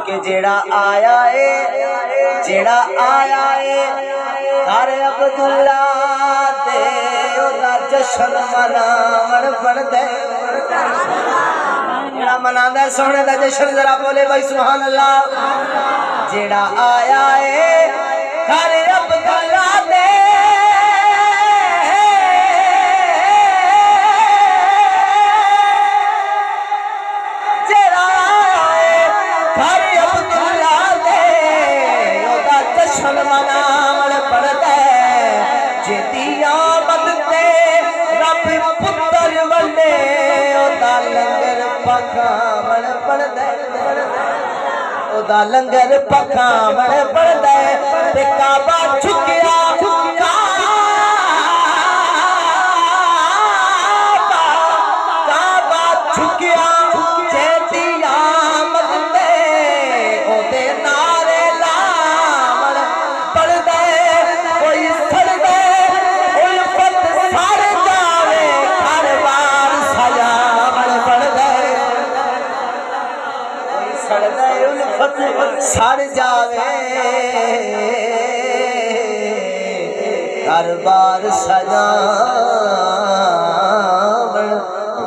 کہ جیڑا آیا ہے گھر عبداللہ دے اودا جشن مناون بندے جیڑا مناندا ہے سونے دا جشن ذرا بولے بھائی سبحان اللہ جیڑا آیا ہے گھر عبداللہ دے لنگر پکھاون پڑدا ہے تے کعبہ جھکیا کعبہ جھکیا جیتی آمد تے او دے نعرے لاون پڑدا ہے کوئی سڑدا کوئی فت سڑ جاوے ہر بار سجاون پڑدا ہے کوئی سڑدا سڑ جاوے ہر بار سجاون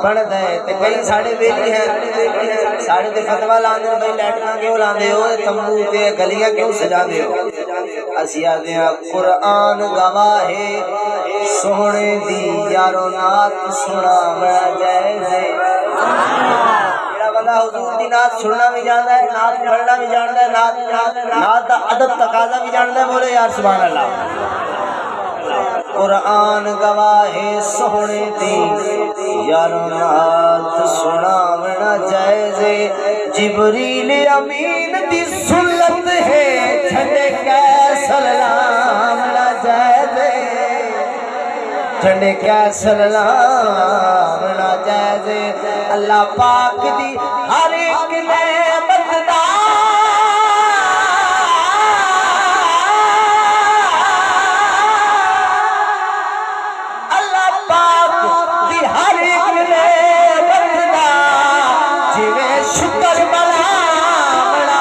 بڑھدا ہے تے کئی ساڑے ویلی ہیں ساڑے تے فتوی لاندے بھئی لیٹراں کیوں لاندے ہو تمبو تے گلیاں کیوں سجاندے ہو اسی آدھے ہیں قرآن گواہ ہے سونے دی یارو نات سناونا جائز ہے حضور دی نات سننا بھی جاندا ہے نات پڑھنا بھی جاندا ہے نات دا ادب تقاضا بھی جاندا ہے بولے یار سبحان اللہ قرآن گواہ سونے دی یارو نات سناونا جائز ہے جبریل امین دی سنت ہے جھنڈے کیسر لاونا جائز ہے جھنڈے کیسر لاونا جائز ہے اللہ پاک دی ہر ایک نعمت دا اللہ پاک دی ہر ایک نعمت دا جویں شکر ملاونا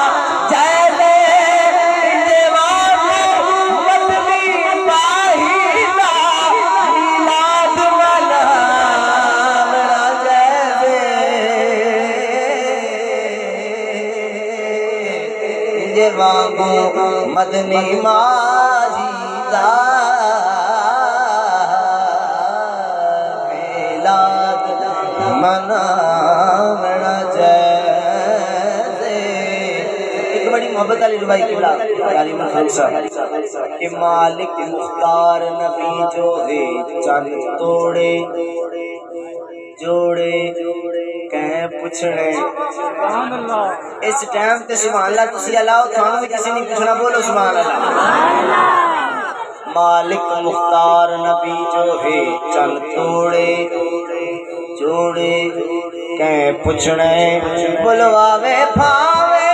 جائز ہے دیوانو مدنی باہی دا میلاد مناونا جائز ہے وانگو مدنی ماہی دا میلاد مناونا جائز ہے ایک بڑی محبت علی ربائی قبلہ تعلیم الخلق صاحب کہ مالک مختار نبی جو ہے چند توڑے جوڑے کہیں پوچھنے اس ٹائم تے سبحان اللہ تسی اللہ تھانوں بھی کسی نہیں پوچھنا بولو سبحان اللہ مالک مختار نبی جو ہے چند توڑے جوڑے کہیں پوچھنے بلواوے پھاوے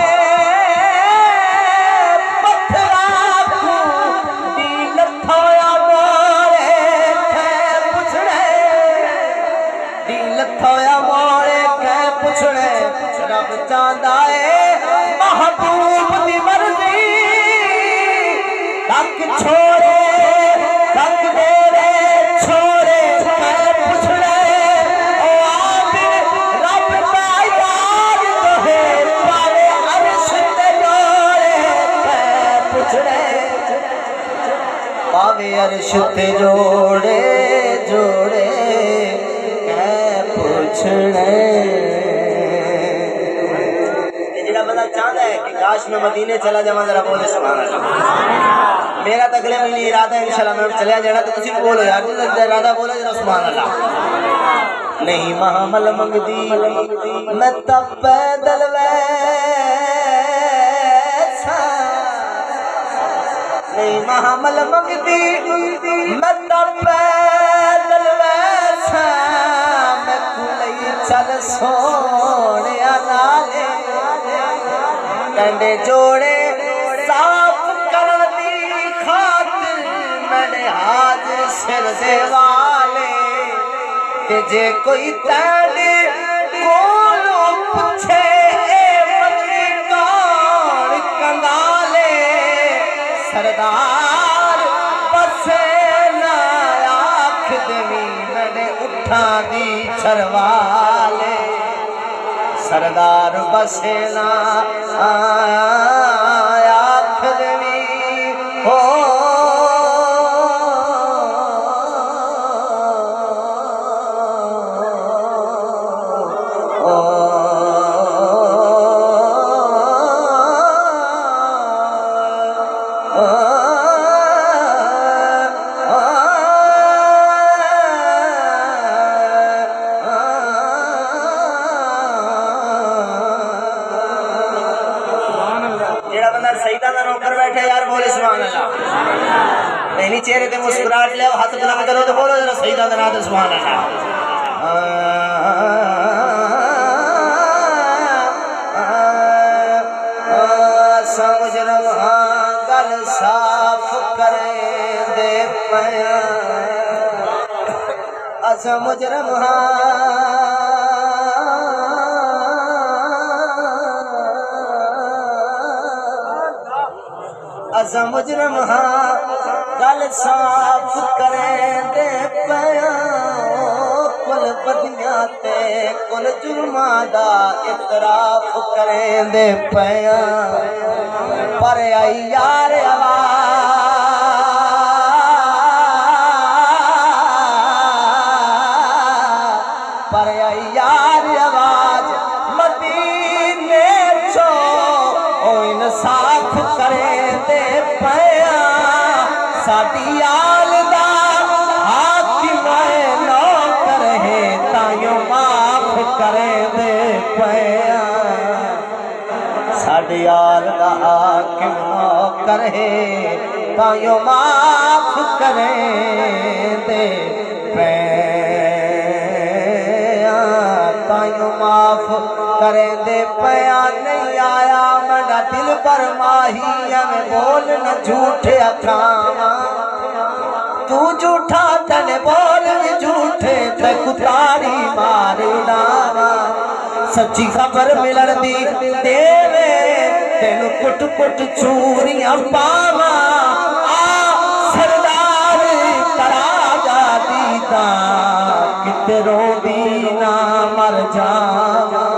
رب چاہتا ہے محبوب دی مرضی تک چھوڑے تک دیرے چھوڑے پوچھنے او عابد رب کا یار تو ہے پارے عرش تے جوڑے پوچھنے پاوے عرش تے جوڑے جوڑے پوچھنے چاہتا ہے کہ کاش میں مدینے چلا جاواں ذرا بولے سبحان اللہ میرا تو اگلے مہینے ارادہ ہے انشاءاللہ میں چلے جانا تو تسی بولو یار جس ارادہ بولو ذرا سبحان اللہ نہیں محمل منگدی میں تب پیدل ویسا نہیں محمل منگدی میں تب پیدل ویسا میں کھلئی چل سونے نالے کنڈے جوڑے صاف کرن دی خاطر میں حاضر سر دے والے کہ جے کوئی تیڑے کولوں پوچھے اے مدنی کون سردار بسے نہ آکھ دوی میں اٹھا دی چھروالے سردار بسے نہ آکھ دوی ہو پہلی چہرے تے مسکراہٹ لے ہاتھ بلند کرو تو بولو ذرا سیدہ دا نام سبحان اللہ سمجھ رہا گل صاف کرے دے پیا سمجھ رہا مجرم ہاں گل صاف کریں دے پیا کل بدیاں تے کل جرماں دا اعتراف کریں دے پیا پر آئی یار پر آئی یار آواز مدینے چو او انصاف کریں دے پیا ساڈی آل دا حاکم نوکر ہے تائیوں معاف کرے دے پیا ساڈی آل دا حاکم نوکر ہے تائیوں معاف کرے دے پیا تائیوں معاف کرے دے پیا نہیں آیا منڈا دل پر ماہی میں بول نہ جھوٹے اکھاما تو جھوٹا تنے بول بھی جھوٹے تے کتاری مارنا سچی خبر ملن دی دیوے تینو کٹ کٹ چوریاں پاوا آ سردار کرا جا دیتا کتے رو دینا مر جاوا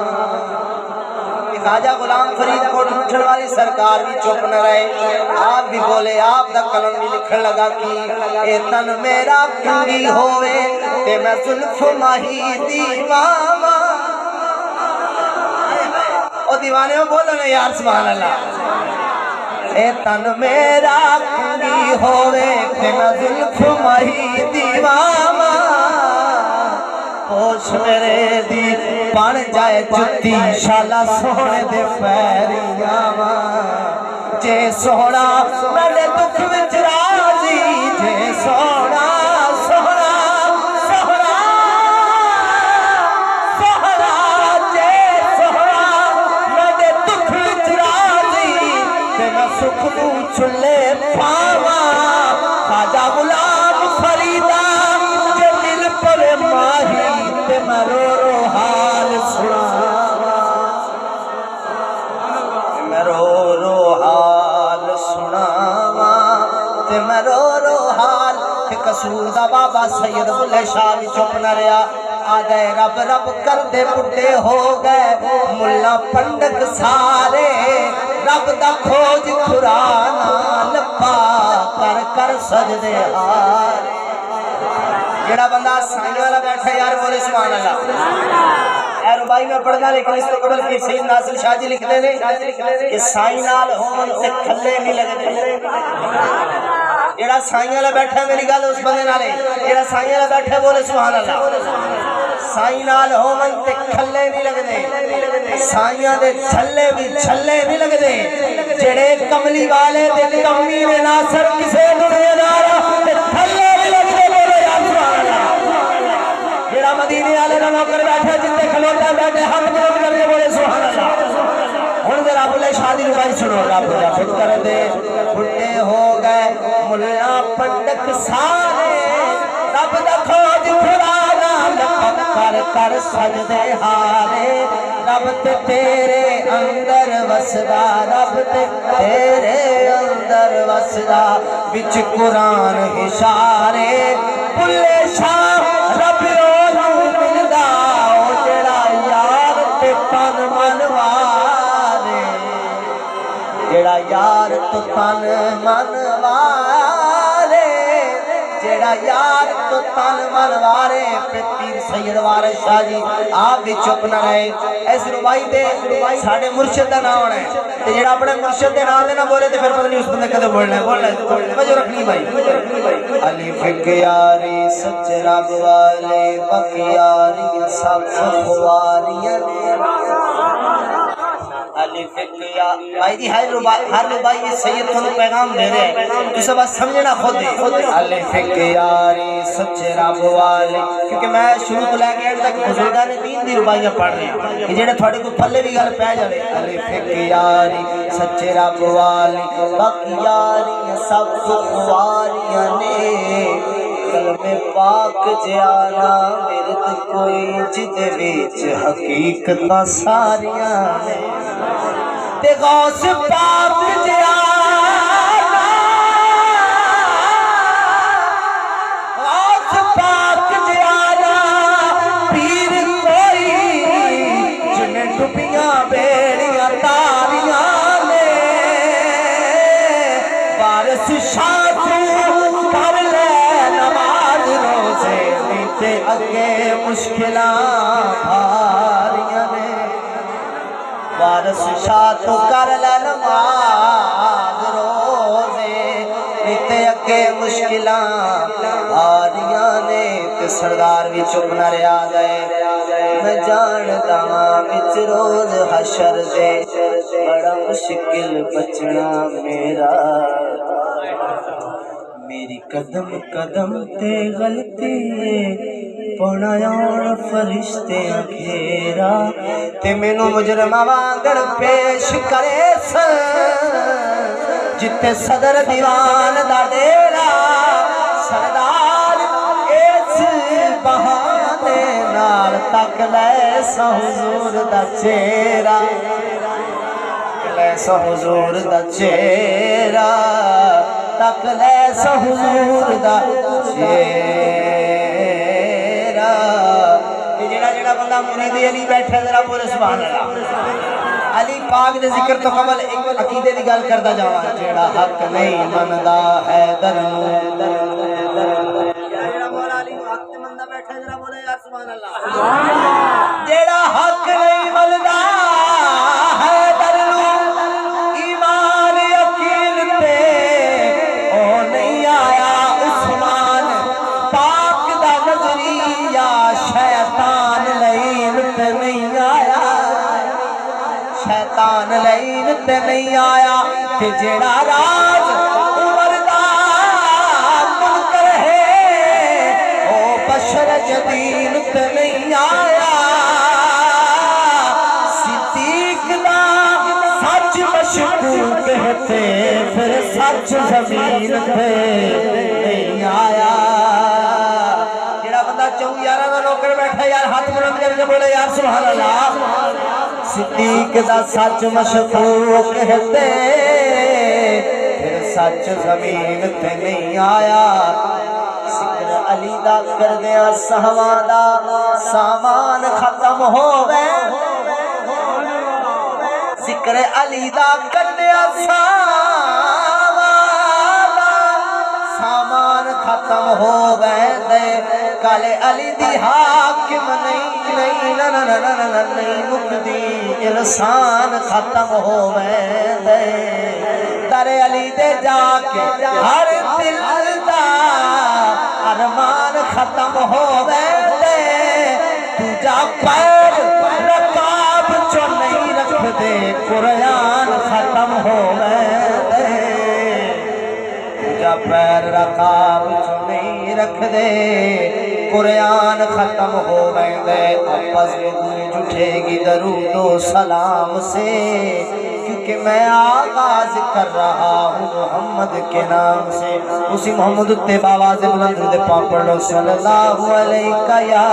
خواجہ غلام فرید کوٹ مٹھڑ والی سرکار بھی چپ نہ رہے آپ بھی بولے آپ دا قلم بھی لکھن لگا کہ اے تن میرا کنگی ہوئے تے میں زلف ماہی دیواما او دیوانے ہو بولو نا یار سبحان اللہ اے تن میرا کنگی ہوئے تے میں زلف ماہی دیواما پوش میرے دی پان جائے جتی شالا سونے دے پیریاں جے سونا میرے دکھ وچ راضی جے سونا سونا سونا سونا جے سونا میرے دکھ وچ راضی تے میں سکھ نو چھلے پاوا خواجہ غلام فریدا جے دل پر ماہی تے میں رو رو حال سنا میں رو رو حال سنا تے میں رو رو حال تے قصور دا بابا سید بلے شاہ بھی چپ نہ رہا آ گئے رب رب کر دے بڑھے ہو گئے ملا پنڈک سارے رب دا کھوج کھرانا لپا کر کر سجدے ہار جڑا بندہ سائن والا بیٹھا یار بولے سبحان اللہ اے ربائی میں پڑھنا لیکن اس تو قبل کی سید ناصر شاہ جی لکھ دے نے کہ سائن نال ہون تے کھلے نہیں لگدے جڑا سائن والا بیٹھا میری گل اس بندے نال جڑا سائن والا بیٹھا بولے سبحان اللہ سائن نال ہون تے کھلے نہیں لگدے سائیاں دے چھلے بھی چھلے نہیں لگدے جڑے کملی والے تے کمی نے ناصر کسے دنیا دارا تے تھلے نہیں لگدے جڑا مدینے والے دا نوکر بیٹھا جتے کھلوتا بیٹھے ہم بلند کر کے بولے سبحان اللہ ہن ذرا بلے شادی ربائی سنو رب دا خود کر دے بڈھے ہو گئے ملا پنڈک سارے رب دا کھوج کھرانا لپک کر کر سجدے ہارے رب تے تیرے اندر وسدا رب تے تیرے اندر اندر وسدا وچ قرآن اشارے بلے شاہ رب او ملدا او جڑا یار تے تن من وارے جڑا یار تو تن من وارے جڑا یار تو تن من وارے پیر سید وارث شاہ جی آپ بھی چپ نہ رہے اس ربائی دے ساڑھے مرشد دا نام ہونا ہے تے جڑا اپنے مرشد دے نام دے نہ بولے تے پھر پتہ نہیں اس بندے کدے بولنا ہے مجھے رکھنی بھائی علی فک یاری سچ رب والے بکیاری سب خواریاں علی فک یا بھائی جی ہر ربائی یہ سید کو پیغام دے رہے ہیں تو سب سمجھنا خود ہے علی فک یاری سچ رب والے کیونکہ میں شروع تو لے کے اینڈ تک بزرگاں نے دین دی ربائیاں پڑھ رہے ہیں کہ جڑے تھوڑے کو پلے بھی گل پہ جائے علی فک یاری سچ رب والے باقی یاری سب خواریاں نے کلمے پاک جانا مرد کوئی جد وچ حقیقتاں ساریاں نے تے غوث پاک جانا غوث پاک جانا پیر کوئی جنہیں ڈوبیاں بیڑیاں تاریاں نے وارث شاہ کر لے نماز روزے نیتے اگے مشکلاں بھاریاں نے وارث شاہ تو کر لے نماز روزے نیتے اگے مشکلاں بھاریاں نے تے سردار بھی چپ نہ رہا گئے میں جاندا ہاں وچ روز حشر دے بڑا مشکل بچنا میرا میری قدم قدم تے غلطی پونا یون فرشتے گھیرا تے مینوں مجرمہ وانگر پیش کرے سن جتے صدر دیوان دا ڈیرا سردار اس بہانے نال تک لے سا حضور دا چہرہ لے سا حضور دا چہرہ تک لے سا حضور دا چہرہ جڑا بندہ مرید علی بیٹھے ذرا بولے سبحان اللہ علی پاک دے ذکر تو قبل ایک عقیدے دی گل کردا جاواں جڑا حق نہیں مندا ہے در جڑا مولا علی حق تے مندا بیٹھے ذرا بولے یار سبحان اللہ جڑا حق نہیں مندا ہے در ایمان یقین تے او نہیں آیا عثمان پاک دا نظریہ شیطان لین تے نہیں آیا شیطان لین تے نہیں آیا کہ جڑا راز عمر دا منکر ہے او بشر جدید تے نہیں آیا صدیق دا سچ مشکوک کہتے پھر سچ زمین تے نہیں آیا جڑا بندہ 4 دا نوکر بیٹھا یار ہاتھ بلند کر کے بولے یار سبحان اللہ صدیق دا سچ مشکوک کہتے پھر سچ زمین تے نہیں آیا ذکر علی دا کردیاں سہواں دا سامان ختم ہو گئے ذکر علی دا کردیاں سامان ختم ہو گئے دے کالے علی دی حاکم نہیں مکدی انسان ختم ہو گئے دے در علی دے جا کے ہر دل دا ارمان ختم ہو گئے دے تو جا پیر رکاب چو نہیں رکھ دے قرآن ختم ہو گئے دے تو جا پیر رکاب چو نہیں رکھ دے قرآن ختم ہو گئے دے آپس میں گونج اٹھے گی درود و سلام سے کیونکہ میں آغاز کر رہا ہوں محمد کے نام سے اسی محمد اتبا آواز بلند درود پاک پڑھ لو صلی اللہ علیہ یا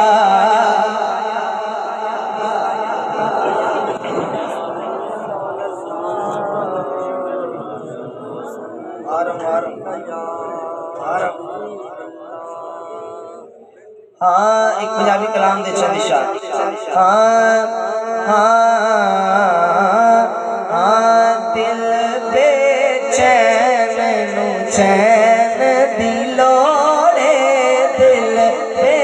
ہاں ایک پنجابی کلام دے چند اشار ہاں ہاں ہاں دل بے چین نو چین دی لوڑے دل بے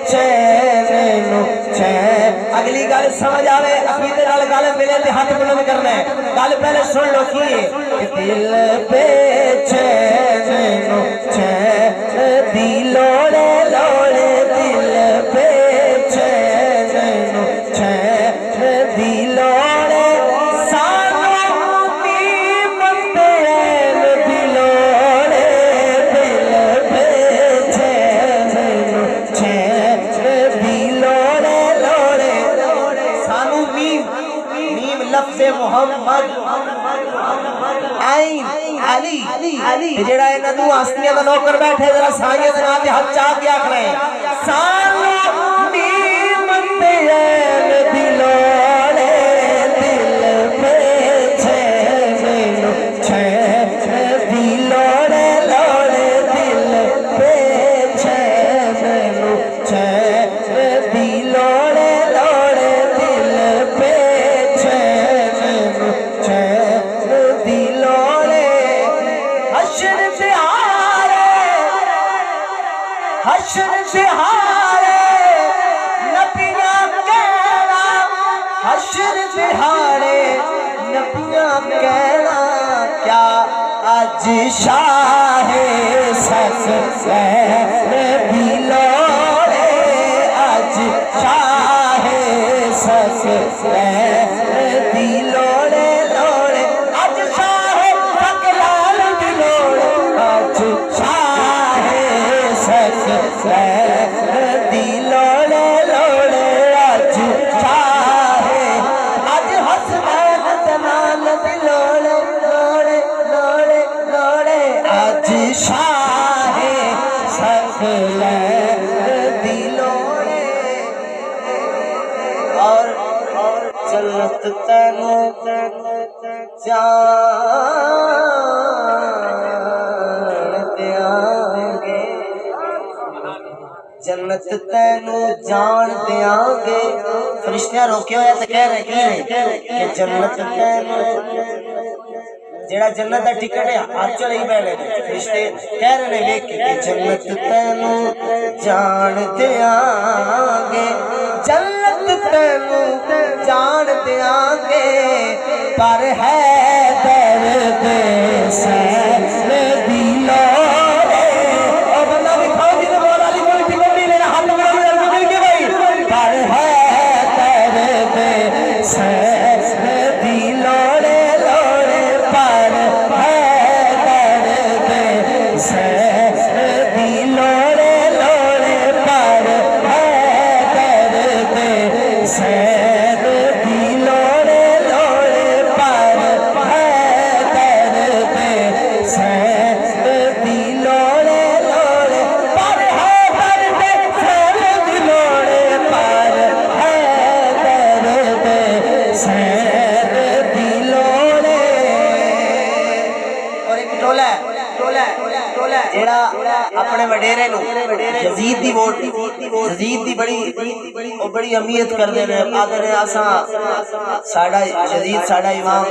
چین نو چین اگلی گل سمجھ آوے عقیدے نال گل ملے تے ہاتھ بلند کرنا ہے گل پہلے سن لو کی دل بے چین نو چین دی لوڑے لوڑے دل بے چین نو چین دی لوڑے سانو نیمت این دی لوڑے دل بے چین نو چین دی لوڑے لوڑے سانو نیم لفظ محمد عین علی جڑا انہاں دو ہستیاں دا نوکر بیٹھے ذرا سائیاں دے نال تے ہاتھ چا کے آکھ رہے ہیں سانو نیمت این دی لوڑے دل بے چین نو چین دی لوڑے لوڑے دل بے چین نو چین دی لوڑے لوڑے دل بے چین نو چین دی لوڑے حشر دہاڑے نبیاں کہنا حشر دہاڑے نبیاں کہنا کیا اج شاہ سکین دی لوڑے اج شاہ سکین دی لوڑے لوڑے اج شاہ سکلال دی لوڑے اج شاہ سکین دی لوڑے لوڑے اج شاہ اج حسنین دنال دی لوڑے لوڑے لوڑے لوڑے اج شاہ سکین دی لوڑے اور جنت تینو جان دیاں گے جنت تینو جان دیاں گے فرشتیاں روکے ہوئے تو کہہ رہے ہیں کہ جنت تینو جیڑا جنت دا ٹکٹ ہے آج چلے ہی بیٹھے فرشتے کہہ رہے ہیں کہ جنت تینو جان دیاں گے جنت تینو جان دیاں گے پر ہے درد سین دی لوڑے اور بندہ بھی کھاؤ جی تو مولا علی کوئی ٹکٹ نہیں لینا ہاتھ میں مل کے بھائی پر ہے درد سین دی لوڑے لوڑے پر ہے درد سین دی لوڑے لوڑے پر ہے درد سین دی لوڑے لوڑے پر ہے درد سین دی لوڑے لوڑے پر ہے درد سین دی لوڑے پر ہے درد سین دی لوڑے اور ایک ٹولا ہے جیڑا اپنے وڈیرے نو یزید دی ووٹ یزید دی بڑی اہمیت کردے نے آدھے نے اساں ساڈا یزید ساڈا امام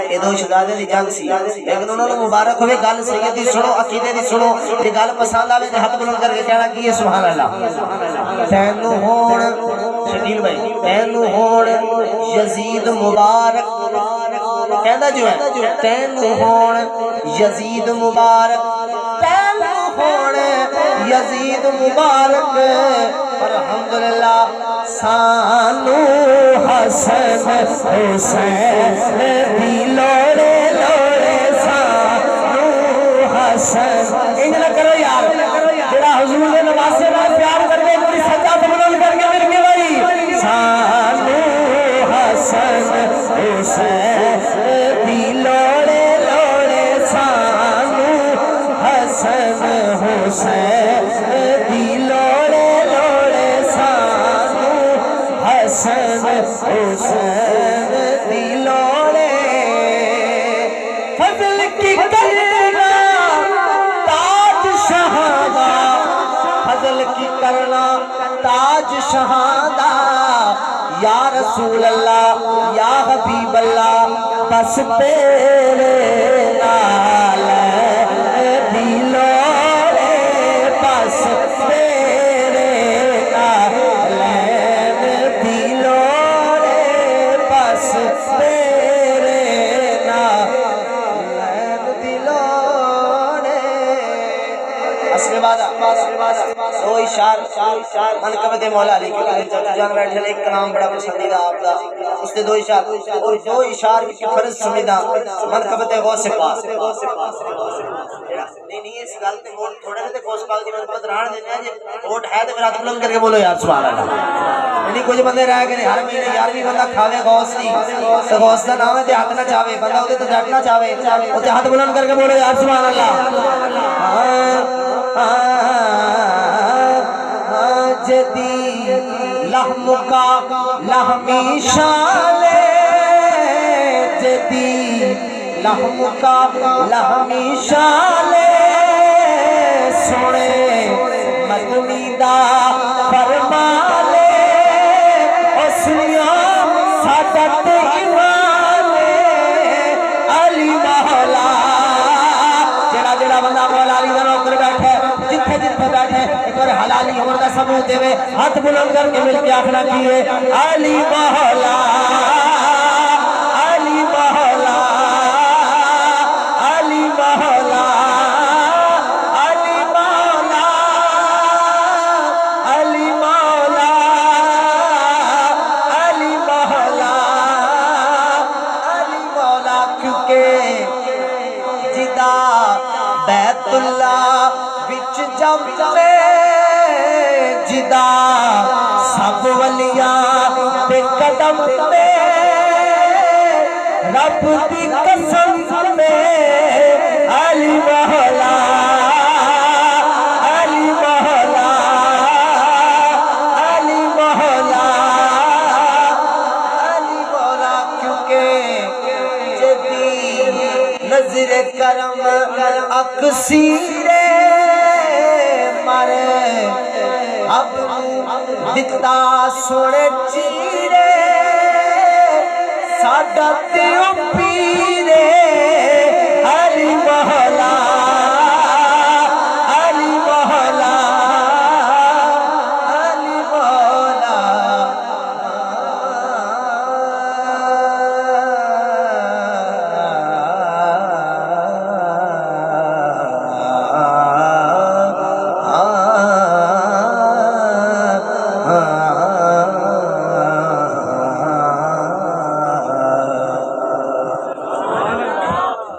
اے دو شہزادے دی جنگ سی لیکن انہوں نے مبارک ہوئے گل سید دی سنو عقیدے دی سنو تے گل پسند آوے تے ہاتھ بلند کر کے کہنا کی ہے سبحان اللہ تینو ہون شکیل بھائی تینو ہون یزید مبارک کہندا جو ہے تینو ہون یزید مبارک تینو ہون یزید مبارک الحمدللہ سانو حسن حسین دی لوڑے لوڑے سانو حسن انج نہ کرو یار جڑا حضور دے نواسے نال پیار کر کے کوئی سجا بلند کر کے مل کے بھائی سانو حسن حسین دی لوڑے لوڑے سانو حسن حسین دی لوڑے لوڑے سانو حسن حسین دی لوڑے فضل کی کرنا تاج شہادہ فضل کی کرنا تاج شہادہ یا رسول اللہ یا حبیب اللہ بس تیرے نال دلوڑے بس تیرے نال دلوڑے بس تیرے نال دلوڑے اصل وعدہ دو اشار منقبت مولا علی جان بیٹھے ایک کلام بڑا پسندیدہ آپ دا اس نے دو اشار اور دو اشار کی فرض سمیدہ منقبت غوث پاک نہیں اس گل تے ووٹ تھوڑے نے تے غوث پاک دی منقبت رہن دینے ہیں جی ووٹ ہے تے پھر ہاتھ بلند کر کے بولو یار سبحان اللہ یعنی کچھ بندے رہ گئے ہر مہینے 11ویں بندہ کھاوے غوث دی تے غوث دا نام ہے تے ہاتھ نہ چاہے بندہ اودے تے ڈٹنا چاہے تے ہاتھ بلند کر کے بولو یار سبحان اللہ جدی لحم کا لحمی شالے جدی لحم کا لحمی شالے سونے مدنی دا فرمالے اسلیاں سادت ایمانے علی مولا جڑا جڑا بندہ مولا علی دا نوکر بیٹھے جتھے جتھے بیٹھے ایک اور حلالی عمر دا ثبوت دے ہاتھ بلند کر کے مل کے آخنا کیے علی مولا علی مولا علی مولا علی مولا علی مولا علی مولا علی مولا کیونکہ جدا بیت اللہ وچ جمے جدا سب ولیاں تے قدم تے رب دی قسم میں علی مولا علی مولا علی مولا علی مولا کیونکہ جدی نظر کرم اکسیر مارے اب دتا سونے چیرے ساڈا تیو پیرے علی مولا علی مولا علی مولا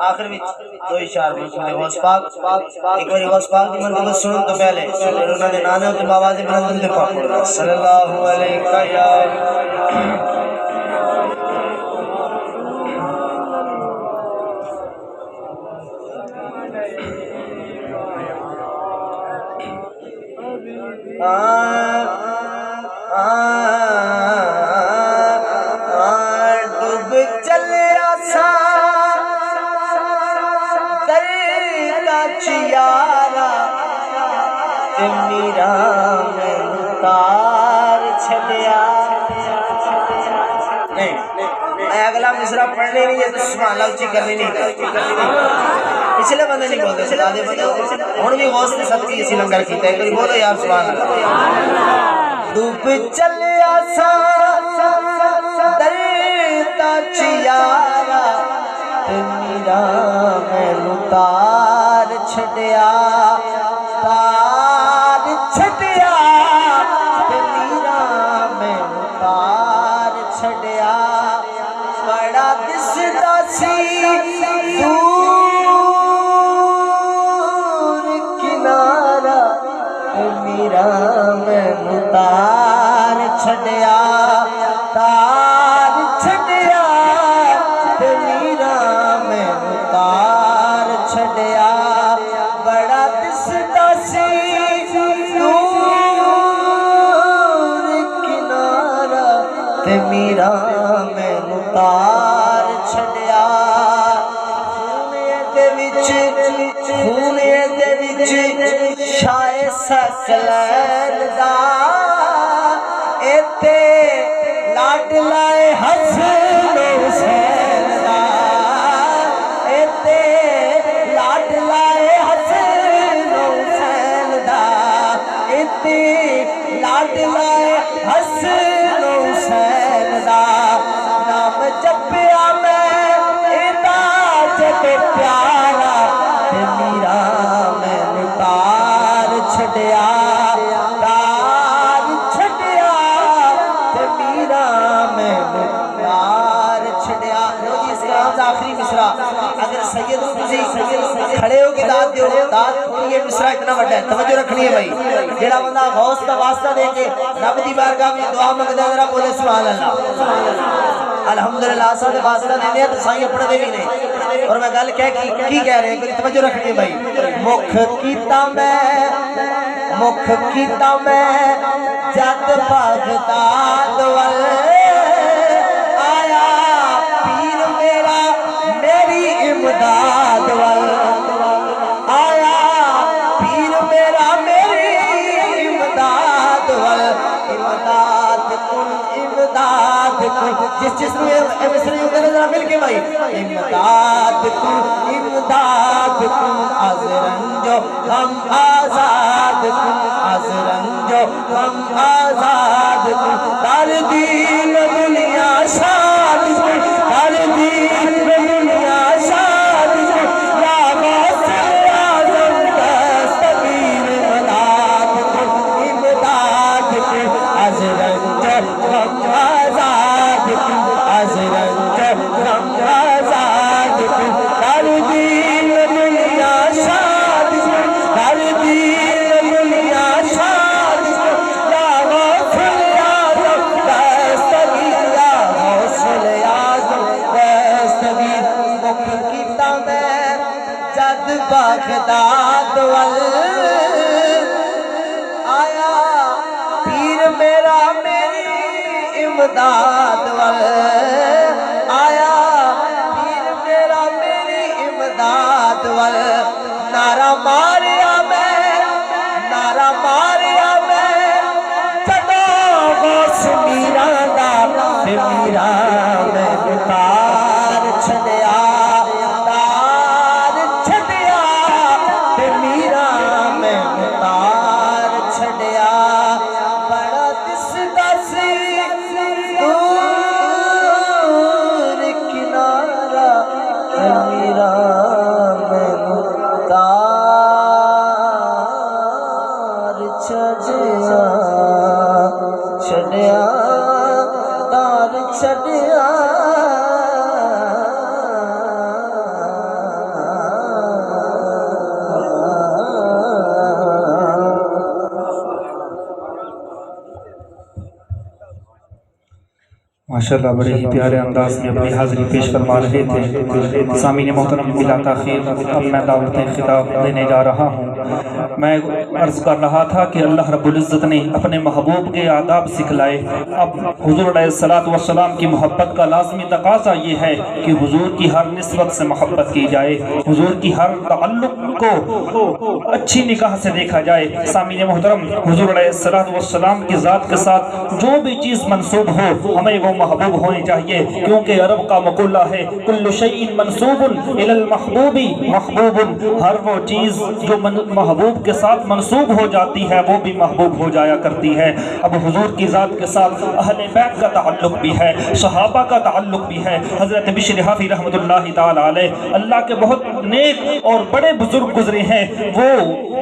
آخر میں دو اشار منقبت غوث پاک ایک باری غوث پاک دی منقبت سنن تو پہلے انہوں نے نانے ہوتے باواز بلند دے پاک صلی اللہ علیہ ڈوب چلیا سا چیارا تے میرا میں تار چھڑیا نہیں میں اگلا مصرع پڑھنے نہیں ہے تو سبحان اللہ اچھی کرنی نہیں پچھلے بندے نہیں بولتے سدادے بندے ہن بھی غوث نے صدقے اسی لنگر کیتا ہے کوئی بولو یار سبحان اللہ ڈوب چلیا سا درتا چیارا تے میرا میں تار چھڑیا تار چھڑیا تے میرا میں تار چھڑیا بڑا دسدا سی دور کنارا تے میرا میں تار چھڑیا تار چھڑیا تے میرا میں تار چھڑیا بڑا دسدا سی دور کنارا تے میرا میں تار چھڑیا خونے دے وچ شائے سکلین دا ایتے لاڈلا حسن حسین دا ایتے لاڈلا حسن حسین دا ایتے لاڈلا حسن حسین دا نام جپیا میں ایتا جب پیارا تے میرا میں تار چھڑیا تار چھڑیا تے میرا میں تار چھڑیا. لو جی اس کا آخری مصرع اگر سید تسی کھڑے ہو کے داد دیو داد یہ مصرع اتنا بڑا ہے توجہ رکھنی ہے بھائی. جڑا بندہ غوث کا واسطہ دے کے رب دی بارگاہ میں دعا منگدا ہے ذرا بولے سبحان اللہ. الحمدللہ سارے واسطہ دینے ہیں تو سائیں اپنے دے بھی نہیں. اور میں گل کی کہہ رہے ہیں کوئی توجہ رکھنی ہے بھائی. مکھ کیتا میں جد بغداد ول آیا پیر میرا میری امداد ول آیا پیر میرا میری امداد ول امداد کن جس میں مصری ذرا مل کے بھائی امداد کن از رنجو ہم آزاد کن از رنجو ہم آزاد کن در دین دنیا شاد کن در دین دنیا شاد کن یا غوث اعظم دستگیر امداد کن از رنجو ہم آزاد کن از رنجو ہم آزاد کن در دین دنیا شاد کن در دین دنیا شاد کن یا غوث اعظم دستگیر یا غوث اعظم دستگیر. مکھ کیتا میں جد بغداد ول آیا پیر میرا میری امداد ول آیا پیر میرا میری امداد ول نعرہ ماریا میں جدو غوث میرا دا تے میرا میں تار چھڑیا تے میرا میں تار چھڑیا. بڑا دسدا سی دور کنارا تے میرا میں تار چھڑیا تار چھڑیا. ماشاءاللہ بڑے ہی پیارے انداز میں اپنی حاضری پیش فرما رہے تھے. سامعین محترم بلا تاخیر اب میں دعوت خطاب دینے جا رہا ہوں. میں عرض کر رہا تھا کہ اللہ رب العزت نے اپنے محبوب کے آداب سکھلائے. اب حضور علیہ السلام کی محبت کا لازمی تقاضا یہ ہے کہ حضور کی ہر نسبت سے محبت کی جائے, حضور کی ہر تعلق کو اچھی نگاہ سے دیکھا جائے. سامعین محترم حضور علیہ السلام کی ذات کے ساتھ جو بھی چیز منسوب ہو ہمیں وہ محبوب ہونی چاہیے, کیونکہ عرب کا مقولہ ہے کل شیء منسوب الی المحبوب محبوب. ہر وہ چیز جو محبوب کے ساتھ منسوب ہو جاتی ہے وہ بھی محبوب ہو جایا کرتی ہے. اب حضور کی ذات کے ساتھ اہل بیت کا تعلق بھی ہے, صحابہ کا تعلق بھی ہے. حضرت بشر حافی رحمۃ اللہ تعالی علیہ اللہ کے بہت نیک اور بڑے بزرگ گزرے ہیں. وہ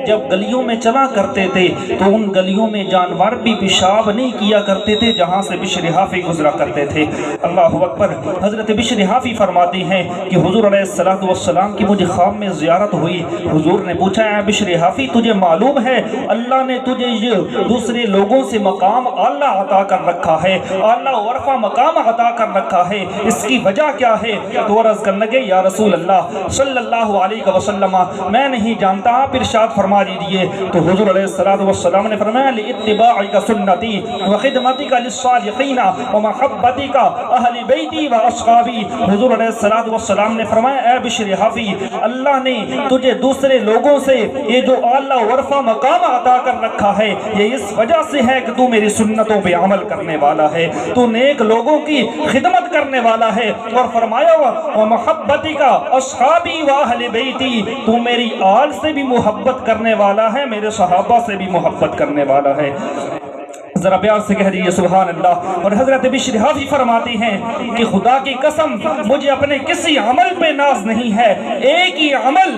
جب گلیوں میں چلا کرتے تھے تو ان گلیوں میں جانور بھی پیشاب نہیں کیا کرتے تھے جہاں سے بشر حافی گزرا کرتے تھے. اللہ اکبر. حضرت بشر حافی فرماتے ہیں کہ حضور علیہ السلام کی مجھے خواب میں زیارت ہوئی. حضور نے پوچھا اے بشر حافی تجھے معلوم ہے اللہ نے تجھے یہ دوسرے لوگوں سے مقام اعلیٰ عطا کر رکھا ہے, اعلیٰ ورفع مقام عطا کر رکھا ہے, اس کی وجہ کیا ہے؟ تو عرض کرنے لگے یا رسول اللہ صلی اللہ علیہ وسلم میں نہیں جانتا, آپ ارشاد فرما دیجئے. تو حضور علیہ السلام نے فرمایا لاتباعک سنتی وخدمتک للصالحین ومحبت محبتک اہل بیتی و اصحابی۔ حضور علیہ الصلوۃ والسلام نے فرمایا اے بشر حفی، اللہ نے تجھے دوسرے لوگوں سے یہ جو اعلیٰ ورفع مقام عطا کر رکھا ہے یہ اس وجہ سے ہے کہ تو میری سنتوں پہ عمل کرنے والا ہے، تو نیک لوگوں کی خدمت کرنے والا ہے۔ اور فرمایا ومحبتک اصحابی و اہل بیتی، تو میری آل سے بھی محبت کرنے والا ہے، میرے صحابہ سے بھی محبت کرنے والا ہے۔ ذرا پیار سے کہہ دیجیے سبحان اللہ۔ اور حضرت بشر حافی فرماتی ہیں کہ خدا کی قسم مجھے اپنے کسی عمل پہ ناز نہیں ہے، ایک ہی عمل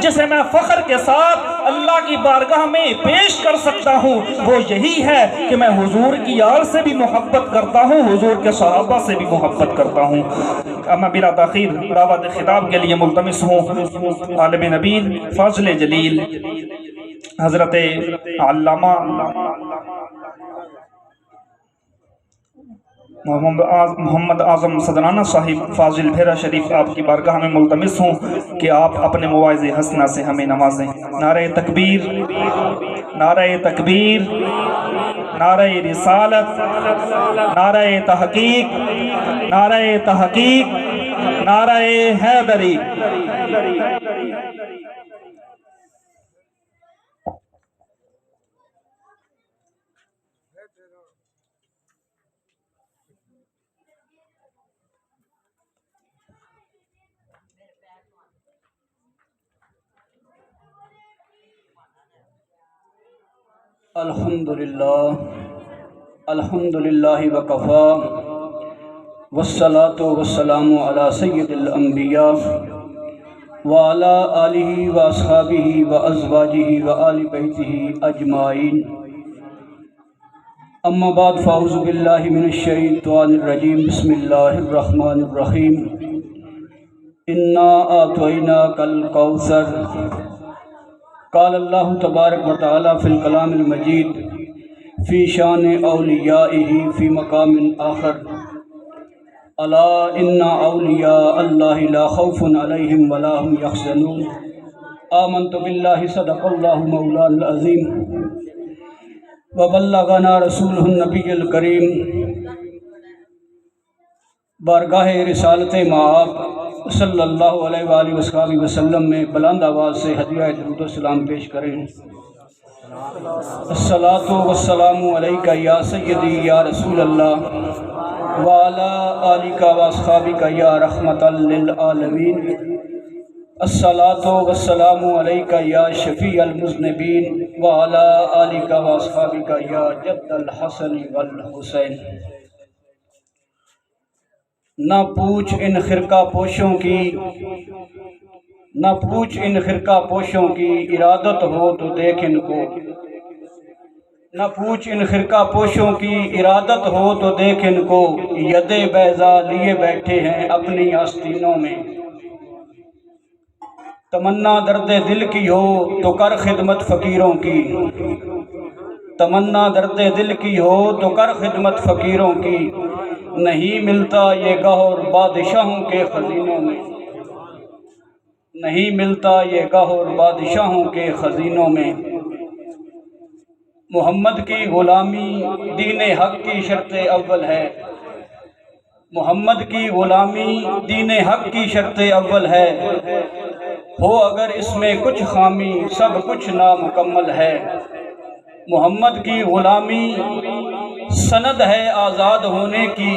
جسے میں فخر کے ساتھ اللہ کی بارگاہ میں پیش کر سکتا ہوں وہ یہی ہے کہ میں حضور کی آل سے بھی محبت کرتا ہوں، حضور کے صحابہ سے بھی محبت کرتا ہوں۔ اب میں بلا تاخیر دعوت خطاب کے لیے ملتمس ہوں عالم نبیل فاضل جلیل حضرت علامہ محمد اعظم صدرانہ صاحب فاضل بھیرا شریف آپ کی بارگاہ میں ملتمس ہوں کہ آپ اپنے مواعظ حسنہ سے ہمیں نوازیں۔ نعرہ تکبیر، نعرہ تکبیر، نعرہ رسالت، نعرہ تحقیق، نعرہ تحقیق، نعرہ حیدری۔ الحمدللہ وکفا والصلاة والسلام علی سید الانبیاء وعلی آلہ واصحابہ وازواجہ وآل بیتہ اجمعین، اما بعد فاعوذ باللہ من الشیطان الرجیم، بسم اللہ الرحمن الرحیم۔ انا اعطیناک الکوثر، قال اللہ تبارک و تعالی فی الکلام المجید فی شان اولیائہ فی مقام آخر، الا ان اولیاء اللہ لا خوف علیہم ولا هم یحزنون۔ آمنت باللہ صدق اللہ مولانا العظیم وبلغنا رسولہ النبی الکریم۔ بارگاہ رسالت مآب صلی اللہ علیہ وآلہ وسلم وسلم میں بلند آواز سے ہدیہ درود و سلام پیش کریں۔ الصلاۃ والسلام علیکہ یا سیدی یا رسول اللہ وعلی آلک واصحابک یا رحمۃ للعالمین۔ الصلاۃ والسلام علیکہ یا شفیع المذنبین وعلی آلک واصحابک یا جد الحسن والحسین۔ نہ پوچھ ان خرقہ پوشوں کی، نہ پوچھ ان خرقہ پوشوں کی، ارادت ہو تو دیکھ ان کو۔ نہ پوچھ ان خرقہ پوشوں کی، ارادت ہو تو دیکھ ان کو، ید بیضا لیے بیٹھے ہیں اپنی آستینوں میں۔ تمنا درد دل کی ہو تو کر خدمت فقیروں کی، تمنا درد دل کی ہو تو کر خدمت فقیروں کی، نہیں ملتا یہ گہر بادشاہوں کے خزینوں میں، نہیں ملتا یہ گہر بادشاہوں کے خزینوں میں۔ محمد کی غلامی دین حق کی شرط اول ہے، محمد کی غلامی دین حق کی شرط اول ہے، ہو اگر اس میں کچھ خامی سب کچھ نامکمل ہے۔ محمد کی غلامی سند ہے آزاد ہونے کی،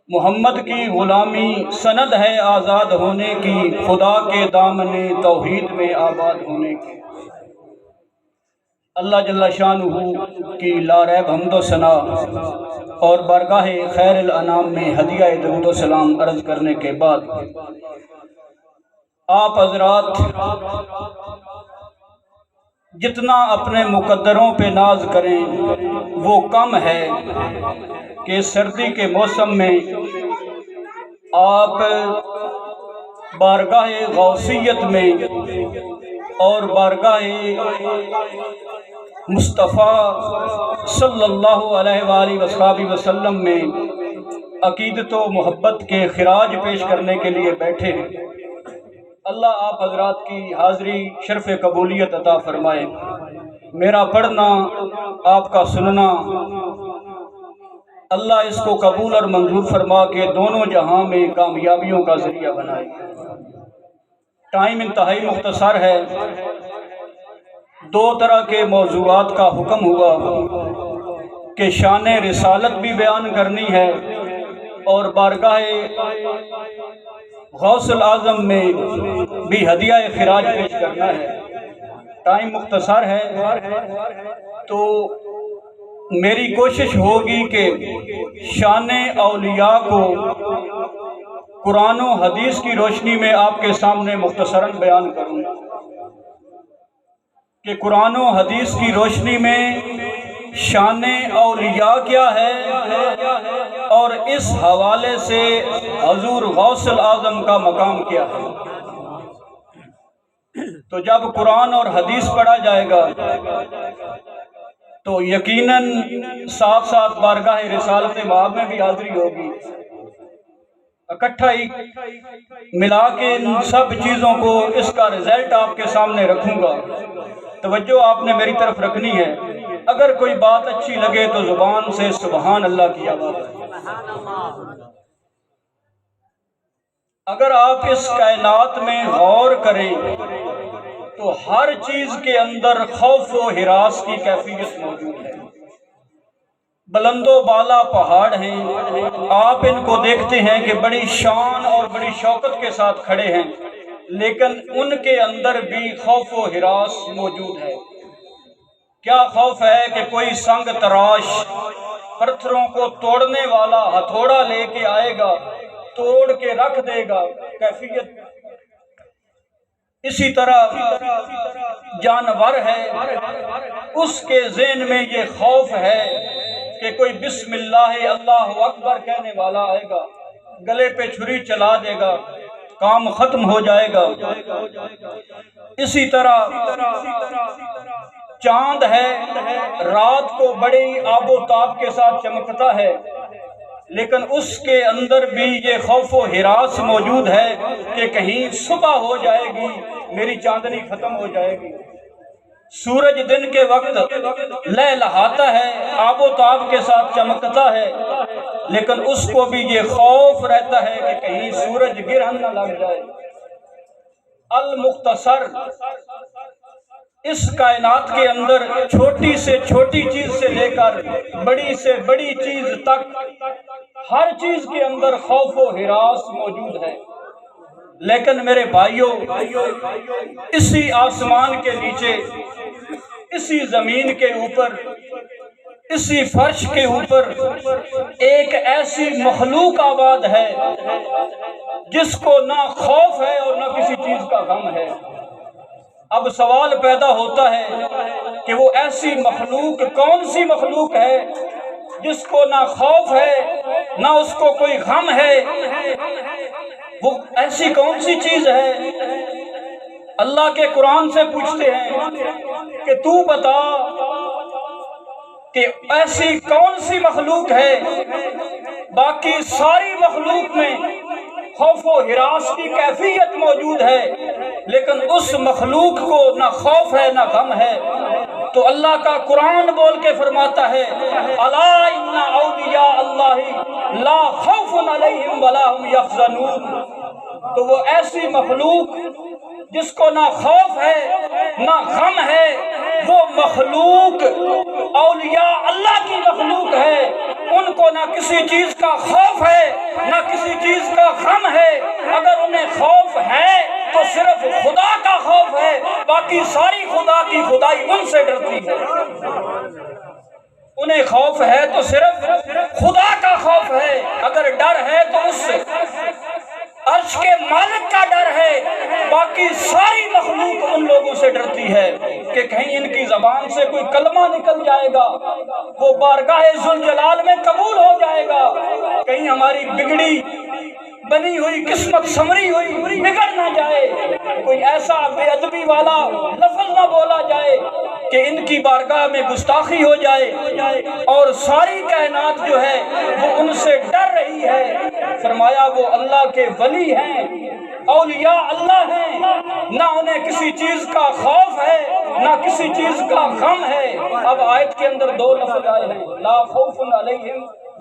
محمد کی غلامی سند ہے آزاد ہونے کی، خدا کے دامن توحید میں آباد ہونے کی۔ اللہ جل شانہ کی لا ریب حمد و ثنا اور بارگاہ خیر الانام میں ہدیہ درود و سلام عرض کرنے کے بعد آپ حضرات جتنا اپنے مقدروں پہ ناز کریں وہ کم ہے کہ سردی کے موسم میں آپ بارگاہ غوثیت میں اور بارگاہ مصطفیٰ صلی اللہ علیہ وآلہ وصحبہ وسلم میں عقیدت و محبت کے خراج پیش کرنے کے لیے بیٹھے ہیں۔ اللہ آپ حضرات کی حاضری شرف قبولیت عطا فرمائے۔ میرا پڑھنا، آپ کا سننا اللہ اس کو قبول اور منظور فرما کے دونوں جہاں میں کامیابیوں کا ذریعہ بنائے۔ ٹائم انتہائی مختصر ہے، دو طرح کے موضوعات کا حکم ہوا کہ شان رسالت بھی بیان کرنی ہے اور بارگاہ غوث العظم میں بھی ہدیہ خراج پیش کرنا ہے۔ ٹائم مختصر ہے تو میری کوشش ہوگی کہ شان اولیاء کو قرآن و حدیث کی روشنی میں آپ کے سامنے مختصراً بیان کروں کہ قرآن و حدیث کی روشنی میں شان اولیاء کیا ہے اور اس حوالے سے حضور غوث العظم کا مقام کیا ہے۔ تو جب قرآن اور حدیث پڑھا جائے گا تو یقیناً ساتھ ساتھ بارگاہ رسالت مآب میں بھی حاضری ہوگی۔ اکٹھا ہی ملا کے ان سب چیزوں کو اس کا رزلٹ آپ کے سامنے رکھوں گا۔ توجہ آپ نے میری طرف رکھنی ہے، اگر کوئی بات اچھی لگے تو زبان سے سبحان اللہ کی آواز۔ اگر آپ اس کائنات میں غور کریں تو ہر چیز کے اندر خوف و ہراس کی کیفیت موجود ہے۔ بلند و بالا پہاڑ ہیں، آپ ان کو دیکھتے ہیں کہ بڑی شان اور بڑی شوکت کے ساتھ کھڑے ہیں، لیکن ان کے اندر بھی خوف و ہراس موجود ہے۔ کیا خوف ہے کہ کوئی سنگ تراش پتھروں کو توڑنے والا ہتھوڑا لے کے آئے گا، توڑ کے رکھ دے گا، کیفیت اسی طرح جانور ہے، اس کے ذہن میں یہ خوف ہے کہ کوئی بسم اللہ اللہ اکبر کہنے والا آئے گا، گلے پہ چھری چلا دے گا، کام ختم ہو جائے گا۔ اسی طرح چاند ہے، رات کو بڑی آب و تاب کے ساتھ چمکتا ہے، لیکن اس کے اندر بھی یہ خوف و ہراس موجود ہے کہ کہیں صبح ہو جائے گی، میری چاندنی ختم ہو جائے گی۔ سورج دن کے وقت لہلہاتا ہے، آب و تاب کے ساتھ چمکتا ہے، لیکن اس کو بھی یہ خوف رہتا ہے کہ کہیں سورج گرہن نہ لگ جائے۔ المختصر، اس کائنات کے اندر چھوٹی سے چھوٹی چیز سے لے کر بڑی سے بڑی چیز تک ہر چیز کے اندر خوف و ہراس موجود ہے۔ لیکن میرے بھائیوں، اسی آسمان کے نیچے، اسی زمین کے اوپر، اسی فرش کے اوپر ایک ایسی مخلوق آباد ہے جس کو نہ خوف ہے اور نہ کسی چیز کا غم ہے۔ اب سوال پیدا ہوتا ہے کہ وہ ایسی مخلوق کون سی مخلوق ہے جس کو نہ خوف ہے نہ اس کو کوئی غم ہے؟ وہ ایسی کون سی چیز ہے؟ اللہ کے قرآن سے پوچھتے ہیں کہ تو بتا کہ ایسی کون سی مخلوق ہے؟ باقی ساری مخلوق میں خوف و ہراس کی کیفیت موجود ہے، لیکن اس مخلوق کو نہ خوف ہے نہ غم ہے۔ تو اللہ کا قرآن بول کے فرماتا ہے، الا ان اولیاء اللہ لا خوف علیہم ولا هم یحزنون۔ تو وہ ایسی مخلوق جس کو نہ خوف ہے نہ غم ہے، وہ مخلوق اولیاء اللہ کی مخلوق ہے، ان کو نہ کسی چیز کا خوف ہے نہ کسی چیز کا غم ہے۔ اگر انہیں خوف ہے تو صرف خدا کا خوف ہے، باقی ساری خدا کی خدائی ان سے ڈرتی ہے۔ انہیں خوف ہے تو صرف خدا کا خوف ہے، اگر ڈر ہے تو اس سے عرش کے مالک کا ڈر ہے، باقی ساری مخلوق ان لوگوں سے ڈرتی ہے کہ کہیں ان کی زبان سے کوئی کلمہ نکل جائے گا، وہ بارگاہ ذوالجلال میں قبول ہو جائے گا، کہیں ہماری بگڑی بنی ہوئی قسمت سمری ہوئی بگڑ نہ جائے، کوئی ایسا بے ادبی والا لفظ نہ بولا جائے کہ ان کی بارگاہ میں گستاخی ہو جائے، اور ساری کائنات جو ہے وہ ان سے ڈر رہی ہے۔ فرمایا وہ اللہ کے ولی ہیں، اولیاء اللہ ہیں، نہ انہیں کسی چیز کا خوف ہے نہ کسی چیز کا غم ہے۔ اب آیت کے اندر دو لفظ آئے ہیں، لا خوف علیہم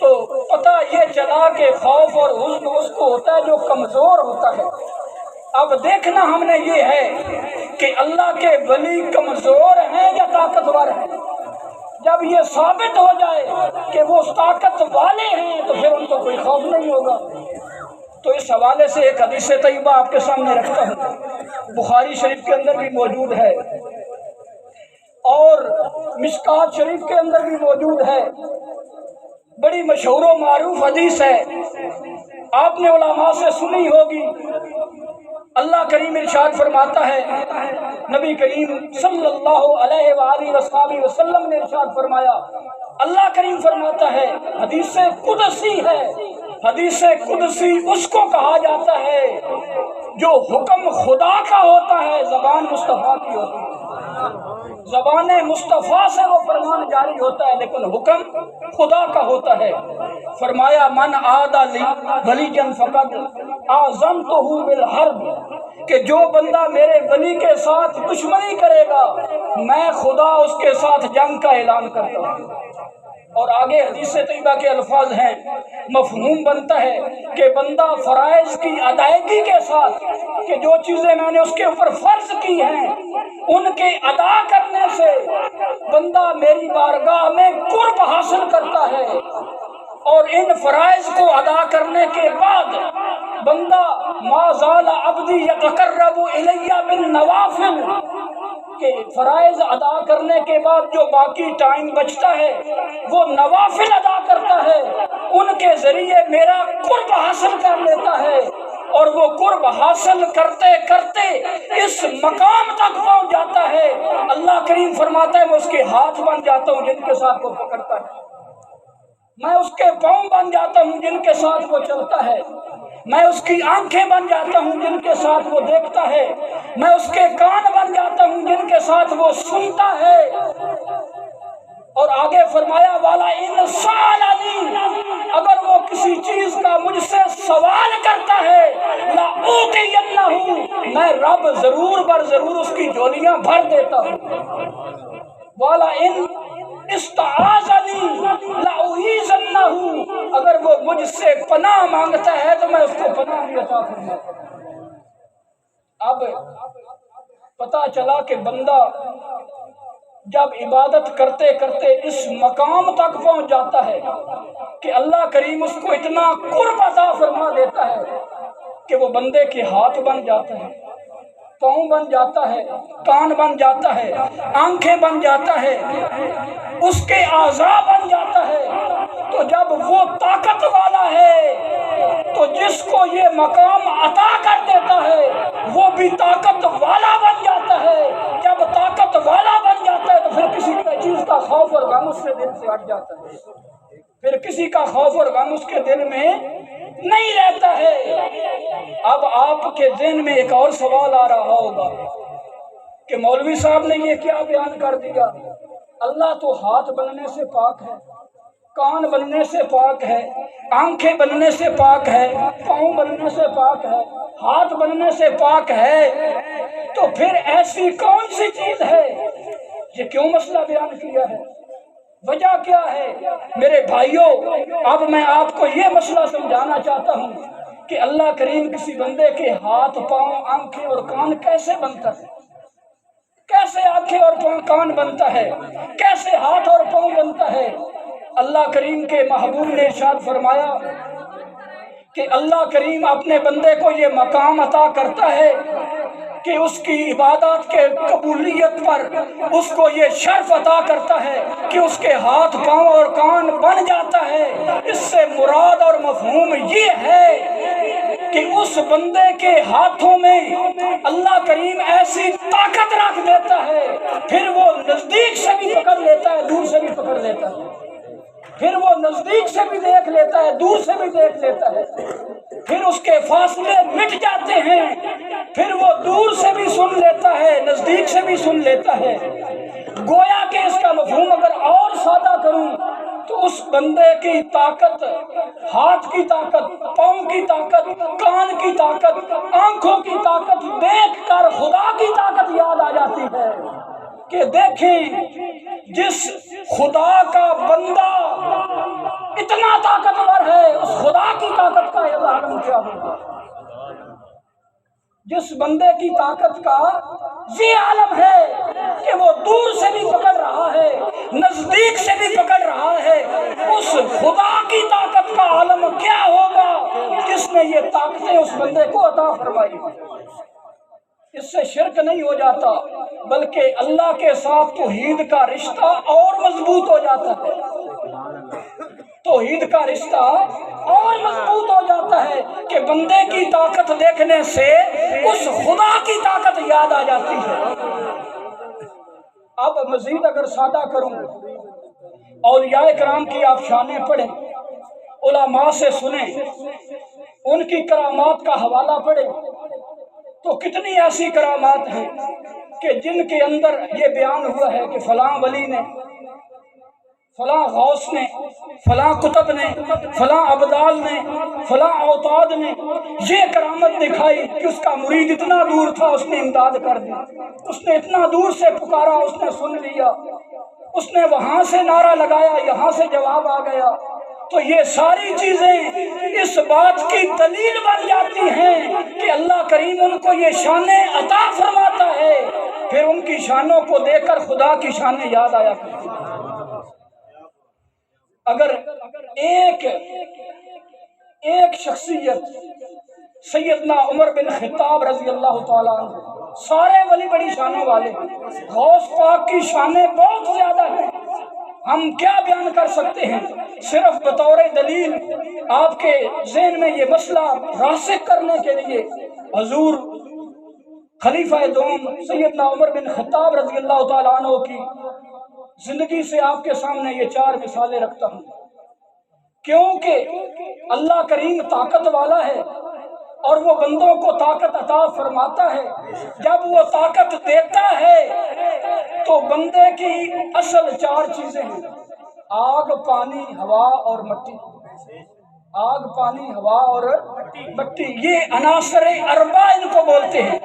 تو پتہ یہ چلا کہ خوف اور حزن اس کو ہوتا ہے جو کمزور ہوتا ہے۔ اب دیکھنا ہم نے یہ ہے کہ اللہ کے ولی کمزور ہیں یا طاقتور ہیں۔ جب یہ ثابت ہو جائے کہ وہ طاقت والے ہیں تو پھر ان کو کوئی خوف نہیں ہوگا۔ تو اس حوالے سے ایک حدیث طیبہ آپ کے سامنے رکھتا ہوں، بخاری شریف کے اندر بھی موجود ہے اور مشکات شریف کے اندر بھی موجود ہے، بڑی مشہور و معروف حدیث ہے، آپ نے علماء سے سنی ہوگی۔ اللہ کریم ارشاد فرماتا ہے، نبی کریم صلی اللہ علیہ وآلہ وصحبہ وسلم نے ارشاد فرمایا، اللہ کریم فرماتا ہے، حدیث قدسی ہے، حدیث قدسی اس کو کہا جاتا ہے جو حکم خدا کا ہوتا ہے، زبان مصطفیٰ کی ہوتی ہے۔ زبان مصطفیٰ سے وہ فرمان جاری ہوتا ہے لیکن حکم خدا کا ہوتا ہے۔ فرمایا من عادی لی ولیًا فقد آذنتہ بالحرب، کہ جو بندہ میرے ولی کے ساتھ دشمنی کرے گا میں خدا اس کے ساتھ جنگ کا اعلان کرتا ہوں۔ اور آگے حدیث طیبہ کے الفاظ ہیں، مفہوم بنتا ہے کہ بندہ فرائض کی ادائیگی کے ساتھ، کہ جو چیزیں میں نے اس کے اوپر فرض کی ہیں ان کے ادا کرنے سے بندہ میری بارگاہ میں قرب حاصل کرتا ہے، اور ان فرائض کو ادا کرنے کے بعد بندہ ما زال عبدی یتقرب الی بالنوافل، کہ فرائض ادا کرنے کے بعد جو باقی ٹائم بچتا ہے وہ نوافل ادا کرتا ہے، ان کے ذریعے میرا قرب حاصل کر لیتا ہے، اور وہ قرب حاصل کرتے کرتے اس مقام تک پہنچ جاتا ہے، اللہ کریم فرماتا ہے میں اس کے ہاتھ بن جاتا ہوں جن کے ساتھ وہ پکڑتا ہے، میں اس کے پاؤں بن جاتا ہوں جن کے ساتھ وہ چلتا ہے، میں اس کی آنکھیں بن جاتا ہوں جن کے ساتھ وہ دیکھتا ہے، میں اس کے کان بن جاتا ہوں جن کے ساتھ وہ سنتا ہے۔ اور آگے فرمایا والا ان سالنی، اگر وہ کسی چیز کا مجھ سے سوال کرتا ہے لا اوتینہ، میں رب ضرور بر ضرور اس کی جھولیاں بھر دیتا ہوں۔ والا ان استعاذنی لاعیذنہ، اگر وہ مجھ سے پناہ مانگتا ہے تو میں اس کو پناہ بھی عطا فرماتا ہوں۔ اب پتہ چلا کہ بندہ جب عبادت کرتے کرتے اس مقام تک پہنچ جاتا ہے کہ اللہ کریم اس کو اتنا قرب عطا فرما دیتا ہے کہ وہ بندے کے ہاتھ بن جاتا ہے، پاؤں بن جاتا ہے، کان بن جاتا ہے، آنکھیں بن جاتا ہے، اس کے اعضاء بن جاتا ہے، تو جب وہ طاقت والا ہے تو جس کو یہ مقام عطا کر دیتا ہے وہ بھی طاقت والا بن جاتا ہے۔ جب طاقت والا بن جاتا ہے تو پھر کسی چیز کا خوف اور غم اس سے دل سے ہٹ جاتا ہے، پھر کسی کا خوف اور غم اس کے دل میں نہیں رہتا ہے۔ اب آپ کے ذہن میں ایک اور سوال آ رہا ہوگا کہ مولوی صاحب نے یہ کیا بیان کر دیا، اللہ تو ہاتھ بننے سے پاک ہے، کان بننے سے پاک ہے، آنکھیں بننے سے پاک ہے، پاؤں بننے سے پاک ہے، ہاتھ بننے سے پاک ہے، تو پھر ایسی کون سی چیز ہے؟ یہ کیوں مسئلہ بیان کیا ہے؟ وجہ کیا ہے؟ میرے بھائیوں، اب میں آپ کو یہ مسئلہ سمجھانا چاہتا ہوں کہ اللہ کریم کسی بندے کے ہاتھ، پاؤں، آنکھیں اور کان کیسے بنتا ہے، کیسے آنکھیں اور کان بنتا ہے، کیسے ہاتھ اور پاؤں بنتا ہے؟ اللہ کریم کے محبوب نے ارشاد فرمایا کہ اللہ کریم اپنے بندے کو یہ مقام عطا کرتا ہے کہ اس کی عبادات کے قبولیت پر اس کو یہ شرف عطا کرتا ہے کہ اس کے ہاتھ، پاؤں اور کان بن جاتا ہے۔ اس سے مراد اور مفہوم یہ ہے کہ اس بندے کے ہاتھوں میں اللہ کریم ایسی طاقت رکھ دیتا ہے، پھر وہ نزدیک سے بھی پکڑ لیتا ہے، دور سے بھی پکڑ لیتا ہے، پھر وہ نزدیک سے بھی دیکھ لیتا ہے، دور سے بھی دیکھ لیتا ہے، پھر اس کے فاصلے مٹ جاتے ہیں، پھر وہ دور سے بھی سن لیتا ہے، نزدیک سے بھی سن لیتا ہے۔ گویا کہ اس کا مفہوم اگر اور سادہ کروں تو اس بندے کی طاقت، ہاتھ کی طاقت، پاؤں کی طاقت، کان کی طاقت، آنکھوں کی طاقت دیکھ کر خدا کی طاقت یاد آ جاتی ہے۔ کہ دیکھیں جس خدا کا بندہ اتنا طاقتور ہے اس خدا کی طاقت کا عالم کیا ہوگا، جس بندے کی طاقت کا یہ عالم ہے کہ وہ دور سے بھی پکڑ رہا ہے نزدیک سے بھی پکڑ رہا ہے، اس خدا کی طاقت کا عالم کیا ہوگا جس نے یہ طاقتیں اس بندے کو عطا فرمائی۔ اس سے شرک نہیں ہو جاتا بلکہ اللہ کے ساتھ توحید کا رشتہ اور مضبوط ہو جاتا ہے، توحید کا رشتہ اور مضبوط ہو جاتا ہے کہ بندے کی طاقت دیکھنے سے اس خدا کی طاقت یاد آ جاتی ہے۔ اب مزید اگر سادہ کروں، اولیاء کرام کی آپ شانیں پڑھیں، علماء سے سنیں، ان کی کرامات کا حوالہ پڑھیں تو کتنی ایسی کرامات ہیں کہ جن کے اندر یہ بیان ہوا ہے کہ فلاں ولی نے، فلاں غوث نے، فلاں قطب نے، فلاں ابدال نے، فلاں اوتاد نے یہ کرامت دکھائی کہ اس کا مرید اتنا دور تھا اس نے امداد کر دی، اس نے اتنا دور سے پکارا اس نے سن لیا، اس نے وہاں سے نعرہ لگایا یہاں سے جواب آ گیا۔ تو یہ ساری چیزیں اس بات کی دلیل بن جاتی ہیں کہ اللہ کریم ان کو یہ شانیں عطا فرماتا ہے، پھر ان کی شانوں کو دیکھ کر خدا کی شانیں یاد آیا کرتی ہیں۔ اگر ایک شخصیت سیدنا عمر بن خطاب رضی اللہ تعالیٰ عنہ، سارے ولی بڑی شانوں والے ہیں، غوث پاک کی شانیں بہت زیادہ ہیں، ہم کیا بیان کر سکتے ہیں، صرف بطور دلیل آپ کے ذہن میں یہ مسئلہ راسخ کرنے کے لیے حضور خلیفہ دوم سیدنا عمر بن خطاب رضی اللہ تعالیٰ عنہ کی زندگی سے آپ کے سامنے یہ 4 مثالیں رکھتا ہوں، کیونکہ اللہ کریم طاقت والا ہے اور وہ بندوں کو طاقت عطا فرماتا ہے۔ جب وہ طاقت دیتا ہے تو بندے کی اصل 4 چیزیں ہیں، آگ، پانی، ہوا اور مٹی۔ آگ، پانی، ہوا اور مٹی، یہ عناصر اربع ان کو بولتے ہیں۔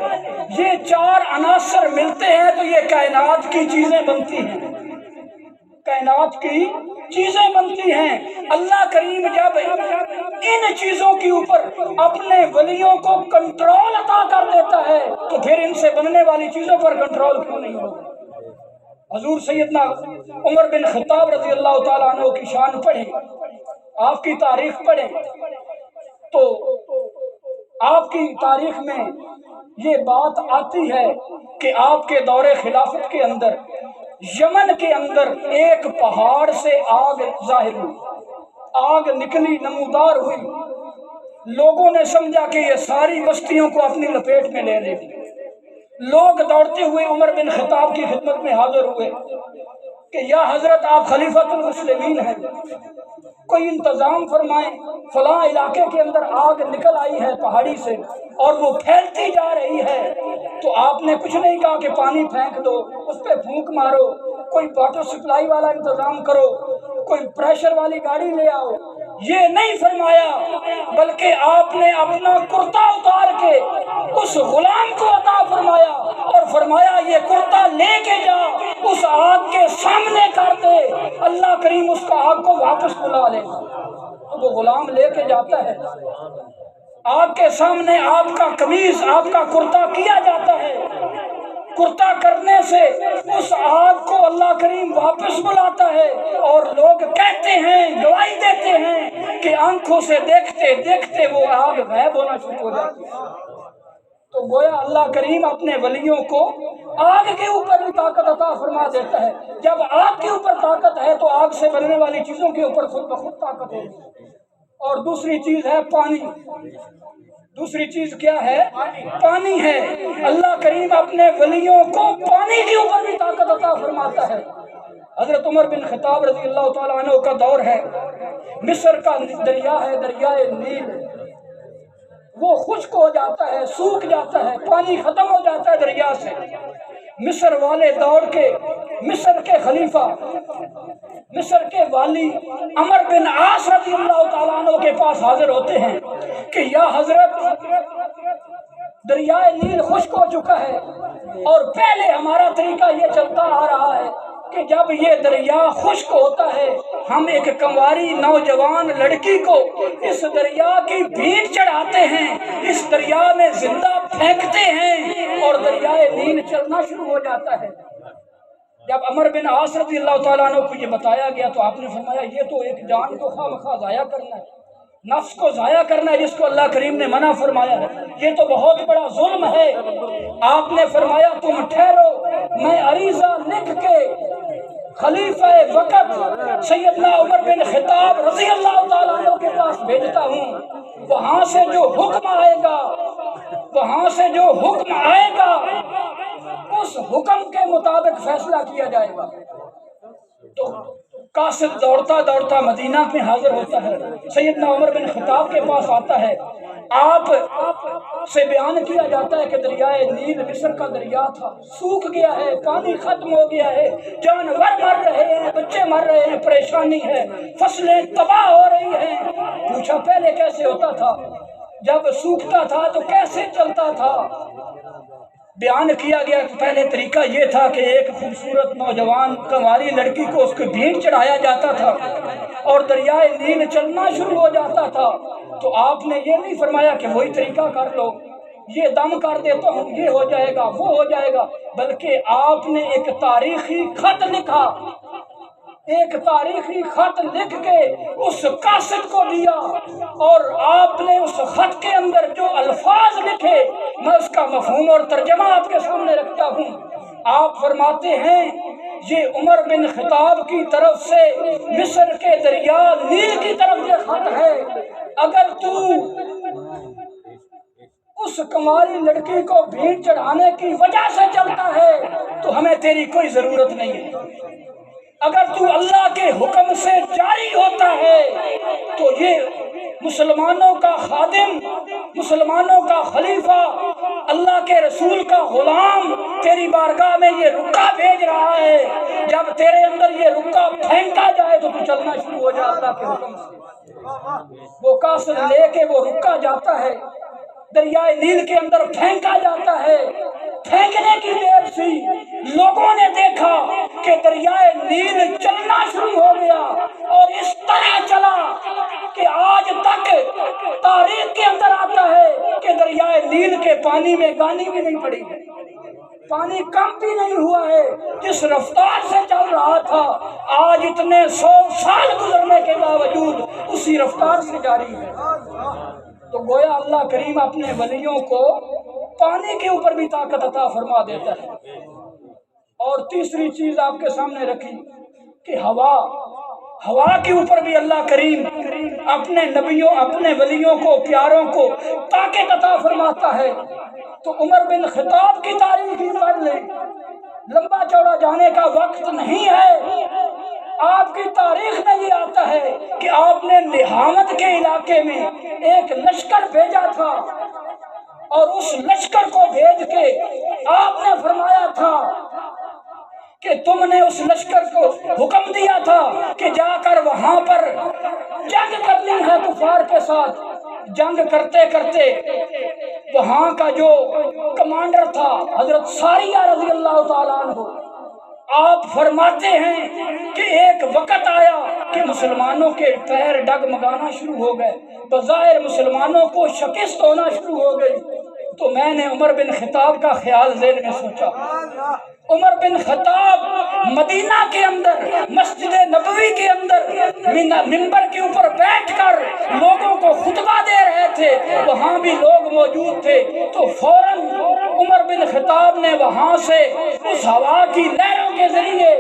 یہ 4 عناصر ملتے ہیں تو یہ کائنات کی چیزیں بنتی ہیں، کائنات کی چیزیں بنتی ہیں۔ اللہ کریم جب ان چیزوں کے اوپر اپنے ولیوں کو کنٹرول عطا کر دیتا ہے تو پھر ان سے بننے والی چیزوں پر کنٹرول کیوں نہیں ہوگا؟ حضور سیدنا عمر بن خطاب رضی اللہ تعالیٰ عنہ کی شان پڑھیں، آپ کی تاریخ پڑھیں تو آپ کی تاریخ میں یہ بات آتی ہے کہ آپ کے دور خلافت کے اندر یمن کے اندر ایک پہاڑ سے آگ ظاہر ہوئی، آگ نکلی، نمودار ہوئی، لوگوں نے سمجھا کہ یہ ساری بستیوں کو اپنی لپیٹ میں لے لے گی۔ لوگ دوڑتے ہوئے عمر بن خطاب کی خدمت میں حاضر ہوئے کہ یا حضرت آپ خلیفۃ المسلمین ہیں، کوئی انتظام فرمائیں، فلاں علاقے کے اندر آگ نکل آئی ہے پہاڑی سے اور وہ پھیلتی جا رہی ہے۔ تو آپ نے کچھ نہیں کہا کہ پانی پھینک دو، اس پہ پھونک مارو، کوئی واٹر سپلائی والا انتظام کرو، کوئی پریشر والی گاڑی لے آؤ، یہ نہیں فرمایا، بلکہ آپ نے اپنا کرتا اتار کے اس غلام کو عطا فرمایا اور فرمایا یہ کرتا لے کے جا، اس آگ کے سامنے کر دے، اللہ کریم اس کا آگ کو واپس بلا لے گا۔ تو وہ غلام لے کے جاتا ہے، آگ کے سامنے آپ کا قمیص، آپ کا کرتا کیا جاتا ہے، کرتا کرنے سے اس آگ کو اللہ کریم واپس بلاتا ہے اور لوگ کہتے ہیں، گواہی دیتے ہیں کہ آنکھوں سے دیکھتے دیکھتے وہ آگ غائب ہونا شروع ہو جاتی ہے۔ تو گویا اللہ کریم اپنے ولیوں کو آگ کے اوپر بھی طاقت عطا فرما دیتا ہے۔ جب آگ کے اوپر طاقت ہے تو آگ سے بننے والی چیزوں کے اوپر خود بخود طاقت ہوگی۔ اور دوسری چیز ہے پانی۔ دوسری چیز کیا ہے؟ پانی ہے۔ اللہ کریم اپنے ولیوں کو پانی کے اوپر بھی طاقت عطا فرماتا ہے۔ حضرت عمر بن خطاب رضی اللہ تعالیٰ عنہ کا دور ہے، مصر کا دریا ہے، دریائے نیل، وہ خشک ہو جاتا ہے، سوکھ جاتا ہے، پانی ختم ہو جاتا ہے دریا سے۔ مصر والے دوڑ کے مصر کے خلیفہ، مصر کے والی عمر بن عاص رضی اللہ تعالیٰ عنہ کے پاس حاضر ہوتے ہیں کہ یا حضرت دریائے نیل خشک ہو چکا ہے، اور پہلے ہمارا طریقہ یہ چلتا آ رہا ہے کہ جب یہ دریا خشک ہوتا ہے ہم ایک کنواری نوجوان لڑکی کو اس دریا کی بھیڑ چڑھاتے ہیں، اس دریا میں زندہ پھینکتے ہیں اور دریائے نیل چلنا شروع ہو جاتا ہے۔ جب عمر بن عاص رضی اللہ تعالیٰ عنہ کو یہ بتایا گیا تو آپ نے فرمایا یہ تو ایک جان کو خواہ مخواہ ضائع کرنا ہے، نفس کو ضائع کرنا ہے جس کو اللہ کریم نے منع فرمایا ہے، یہ تو بہت بڑا ظلم ہے۔ آپ نے فرمایا تم ٹھہرو، میں عریضہ لکھ کے خلیفہ وقت سیدنا عمر بن خطاب رضی اللہ تعالیٰ عنہ کے پاس بھیجتا ہوں، وہاں سے جو حکم آئے گا اس حکم کے مطابق فیصلہ کیا جائے گا۔ تو قاصد دوڑتا دوڑتا مدینہ میں حاضر ہوتا ہے، سیدنا عمر بن خطاب کے پاس آتا ہے، آپ سے بیان کیا جاتا ہے کہ دریائے نیل مصر کا دریا تھا، سوکھ گیا ہے، پانی ختم ہو گیا ہے، جانور مر رہے ہیں، بچے مر رہے ہیں، پریشانی ہے، فصلیں تباہ ہو رہی ہیں۔ پوچھا پہلے کیسے ہوتا تھا؟ جب سوکھتا تھا تو کیسے چلتا تھا؟ بیان کیا گیا کہ پہلے طریقہ یہ تھا کہ ایک خوبصورت نوجوان کنواری لڑکی کو اس کو بھیڑ چڑھایا جاتا تھا اور دریائے نیل چلنا شروع ہو جاتا تھا۔ تو آپ نے یہ نہیں فرمایا کہ وہی طریقہ کر لو، یہ دم کر دیتا ہوں، یہ ہو جائے گا، وہ ہو جائے گا، بلکہ آپ نے ایک تاریخی خط لکھا، ایک تاریخی خط لکھ کے اس قاصد کو دیا، اور آپ نے اس خط کے اندر جو الفاظ لکھے میں اس کا مفہوم اور ترجمہ آپ کے سامنے رکھتا ہوں۔ آپ فرماتے ہیں یہ عمر بن خطاب کی طرف سے مصر کے دریا نیل کی طرف یہ خط ہے، اگر تو اس کماری لڑکی کو بھیڑ چڑھانے کی وجہ سے چلتا ہے تو ہمیں تیری کوئی ضرورت نہیں ہے، اگر تو اللہ کے حکم سے جاری ہوتا ہے تو یہ مسلمانوں کا خادم، مسلمانوں کا خلیفہ، اللہ کے رسول کا غلام تیری بارگاہ میں یہ رکا بھیج رہا ہے، جب تیرے اندر یہ رکا پھینکا جائے تو تو چلنا شروع ہو جائے اللہ کے حکم سے۔ وہ قاصد لے کے وہ رکا جاتا ہے، دریائے نیل کے اندر پھینکا جاتا ہے۔ پھینکنے کی دیر سی لوگوں نے دیکھا کہ دریائے نیل چلنا شروع ہو گیا، اور اس طرح چلا کہ آج تک تاریخ کے اندر آتا ہے کہ دریائے نیل کے پانی میں گانی بھی نہیں پڑی ہے، پانی کم بھی نہیں ہوا ہے، جس رفتار سے چل رہا تھا آج اتنے 100 سال گزرنے کے باوجود اسی رفتار سے جاری ہے۔ تو گویا اللہ کریم اپنے ولیوں کو پانی کے اوپر بھی طاقت عطا فرما دیتا ہے۔ اور تیسری چیز آپ کے سامنے رکھی کہ ہوا کے اوپر بھی اللہ کریم اپنے نبیوں، اپنے ولیوں کو، پیاروں کو طاقت عطا فرماتا ہے۔ تو عمر بن خطاب کی تاریخ ہی پڑھ لیں، لمبا چوڑا جانے کا وقت نہیں ہے۔ آپ کی تاریخ میں یہ آتا ہے کہ آپ نے نہامت کے علاقے میں ایک لشکر بھیجا تھا، اور اس لشکر کو بھیج کے آپ نے فرمایا تھا کہ تم نے اس لشکر کو حکم دیا تھا کہ جا کر وہاں پر جنگ کرنی ہے کفار کے ساتھ۔ جنگ کرتے کرتے وہاں کا جو کمانڈر تھا حضرت ساریہ رضی اللہ تعالیٰ عنہ، آپ فرماتے ہیں کہ ایک وقت آیا کہ مسلمانوں کے پیر ڈگمگانا شروع ہو گئے، بظاہر مسلمانوں کو شکست ہونا شروع ہو گئی۔ تو میں نے عمر بن خطاب کا خیال ذہن میں سوچا، عمر بن خطاب مدینہ کے اندر مسجد نبوی کے اندر منبر کے اوپر بیٹھ کر لوگوں کو خطبہ دے رہے تھے، وہاں بھی لوگ موجود تھے۔ تو فوراً عمر بن خطاب نے وہاں سے اس ہوا کی لہروں کے ذریعے،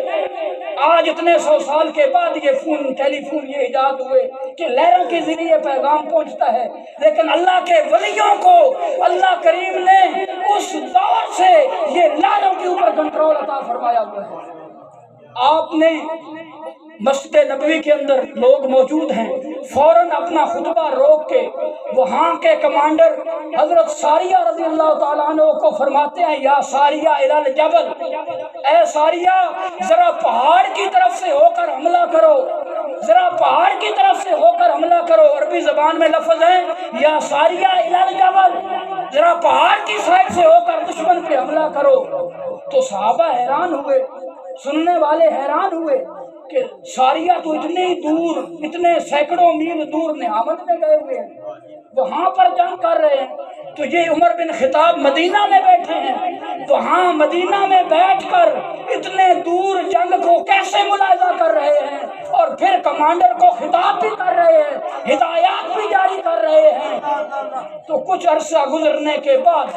آج اتنے 100 سال کے بعد یہ ٹیلی فون یہ ایجاد ہوئے کہ لہروں کے ذریعے پیغام پہنچتا ہے، لیکن اللہ کے ولیوں کو اللہ کریم نے اس دور سے یہ لہروں کے اوپر کنٹرول عطا فرمایا ہوا ہے۔ آپ نے مسجد نبوی کے اندر لوگ موجود ہیں، فوراً اپنا خطبہ روک کے وہاں کے کمانڈر حضرت ساریہ رضی اللہ تعالیٰ عنہ کو فرماتے ہیں، یا ساریہ الی الجبل، اے ساریہ ذرا پہاڑ کی طرف سے ہو کر حملہ کرو، ذرا پہاڑ کی طرف سے ہو کر حملہ کرو۔ عربی زبان میں لفظ ہے یا ساریہ الی الجبل، ذرا پہاڑ کی سائڈ سے ہو کر دشمن پہ حملہ کرو تو صحابہ حیران ہوئے، سننے والے حیران ہوئے کہ ساریہ تو اتنی دور، اتنے سینکڑوں میل دور نعامت میں گئے ہوئے ہیں، وہاں پر جنگ کر رہے ہیں، تو یہ عمر بن خطاب مدینہ میں بیٹھے ہیں، وہاں مدینہ میں بیٹھ کر اتنے دور جنگ کو کیسے ملاحظہ کر رہے ہیں، اور پھر کمانڈر کو خطاب بھی کر رہے ہیں، ہدایات بھی جاری کر رہے ہیں۔ تو کچھ عرصہ گزرنے کے بعد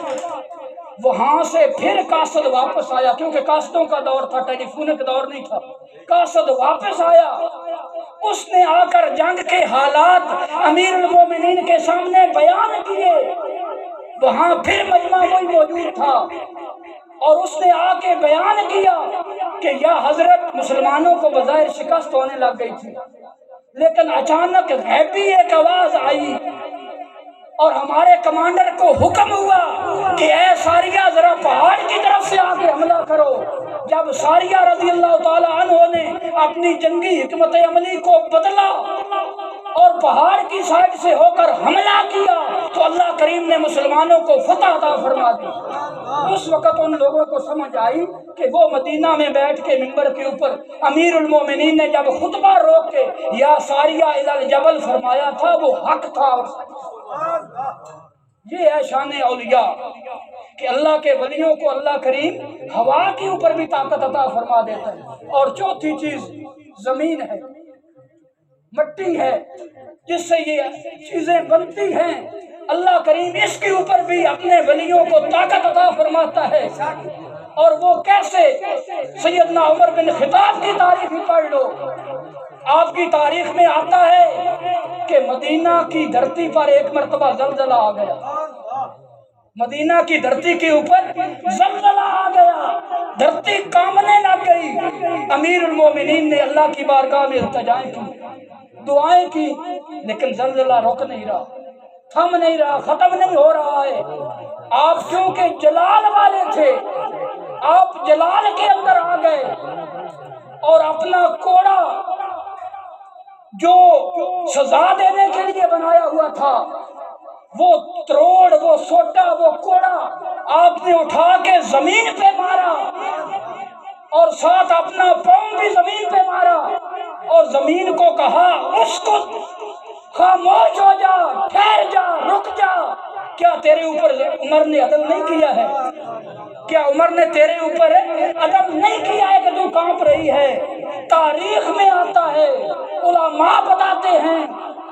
وہاں سے پھر قاصد واپس آیا، کیونکہ قاصدوں کا دور تھا، ٹیلی فون کا دور نہیں تھا۔ قاصد واپس آیا، اس نے آ کر جنگ کے حالات امیر المومنین کے سامنے بیان کیے۔ وہاں پھر مجمع وہی موجود تھا، اور اس نے آ کے بیان کیا کہ یا حضرت، مسلمانوں کو بظاہر شکست ہونے لگ گئی تھی، لیکن اچانک غیبی ایک آواز آئی اور ہمارے کمانڈر کو حکم ہوا کہ اے ساریہ ذرا پہاڑ کی طرف سے آ کے حملہ کرو۔ جب ساریہ رضی اللہ تعالی عنہ نے اپنی جنگی حکمت عملی کو بدلا اور پہاڑ کی سائڈ سے ہو کر حملہ کیا تو اللہ کریم نے مسلمانوں کو فتح عطا فرما دی۔ اس وقت ان لوگوں کو سمجھ آئی کہ وہ مدینہ میں بیٹھ کے منبر کے اوپر امیر المومنین نے جب خطبہ روک کے یا ساریہ الی الجبل فرمایا تھا وہ حق تھا۔ یہ ہے شان اولیاء کہ اللہ کے ولیوں کو اللہ کریم ہوا کے اوپر بھی طاقت عطا فرما دیتا ہے۔ اور چوتھی چیز زمین ہے، مٹی ہے، جس سے یہ چیزیں بنتی ہیں، اللہ کریم اس کے اوپر بھی اپنے ولیوں کو طاقت عطا فرماتا ہے۔ اور وہ کیسے؟ سیدنا عمر بن خطاب کی تاریخ ہی پڑھ لو، آپ کی تاریخ میں آتا ہے کہ مدینہ کی دھرتی پر ایک مرتبہ زلزلہ آ گیا، مدینہ کی دھرتی کے اوپر زلزلہ آ گیا، دھرتی کانپنے لگ گئی۔ امیر المومنین نے اللہ کی بارگاہ میں التجائیں کی، دعائیں کی، لیکن زلزلہ رک نہیں رہا، تھم نہیں رہا، ختم نہیں ہو رہا ہے۔ آپ کیونکہ جلال والے تھے، آپ جلال کے اندر آ گئے اور اپنا کوڑا جو سزا دینے کے لیے بنایا ہوا تھا، وہ تروڑ، وہ سوٹا، وہ کوڑا آپ نے اٹھا کے زمین پہ مارا، اور ساتھ اپنا پاؤں بھی زمین پہ مارا، اور زمین کو کہا اس کو خاموش ہو جا، ٹھہر جا، رک جا۔ کیا تیرے اوپر عمر نے عدل نہیں کیا ہے؟ کیا عمر نے تیرے اوپر عدل نہیں کیا ہے کہ تو کانپ رہی ہے؟ تاریخ میں آتا ہے، علماء بتاتے ہیں،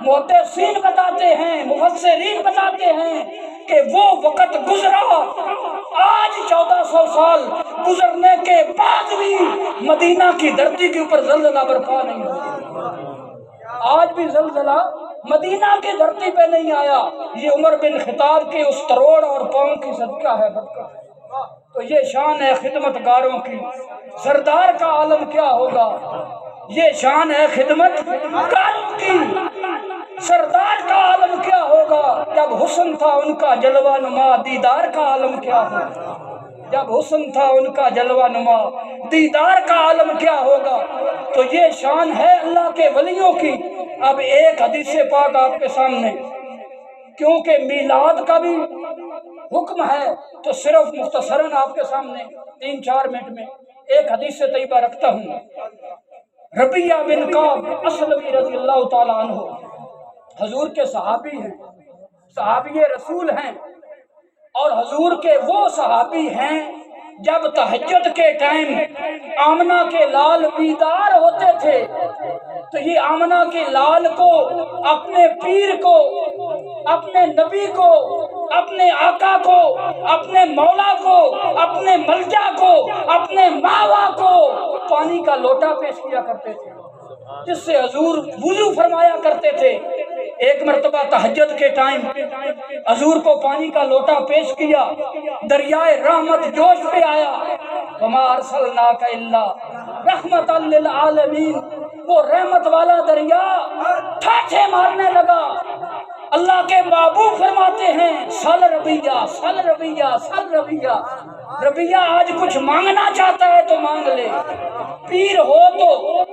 محدثین بتاتے ہیں، مفسرین بتاتے ہیں کہ وہ وقت گزرا، آج 1400 سال گزرنے کے بعد بھی مدینہ کی دھرتی کے اوپر زلزلہ برپا نہیں ہوا۔ آج بھی زلزلہ مدینہ کی دھرتی پہ نہیں آیا، یہ عمر بن خطاب کے اس تروڑ اور پاؤں کی صدقہ ہے، برکت ہے۔ تو یہ شان ہے خدمت گاروں کی، سردار کا عالم کیا ہوگا؟ یہ شان ہے خدمت گاروں کی، سردار کا عالم کیا ہوگا؟ جب حسن تھا ان کا جلوہ نما، دیدار کا عالم کیا ہوگا؟ جب حسن تھا ان کا جلوہ نما، دیدار کا عالم کیا ہوگا؟ تو یہ شان ہے اللہ کے ولیوں کی۔ اب ایک حدیث پاک آپ کے سامنے، کیونکہ میلاد کا بھی حکم ہے تو صرف مختصراً آپ کے سامنے 3-4 منٹ میں ایک حدیث طیبہ رکھتا ہوں۔ ربیہ بن کعب اسلمی رضی اللہ تعالی عنہ حضور کے صحابی ہیں، صحابی رسول ہیں، اور حضور کے وہ صحابی ہیں جب تہجد کے ٹائم آمنہ کے لال بیدار ہوتے تھے تو یہ آمنہ کے لال کو، اپنے پیر کو، اپنے نبی کو، اپنے آقا کو، اپنے مولا کو، اپنے ملجا کو، اپنے ماوا کو پانی کا لوٹا پیش کیا کرتے تھے، جس سے حضور وضو فرمایا کرتے تھے۔ ایک مرتبہ تہجد کے ٹائم حضور کو پانی کا لوٹا پیش کیا، دریائے رحمت جوش پہ آیا، وما ارسلناک الا رحمت للعالمین، وہ رحمت والا دریا ٹھاٹھے مارنے لگا۔ اللہ کے محبوب فرماتے ہیں سل ربیہ، سل ربیہ، سل ربیہ۔ ربیہ آج کچھ مانگنا چاہتا ہے تو مانگ لے، پیر ہو تو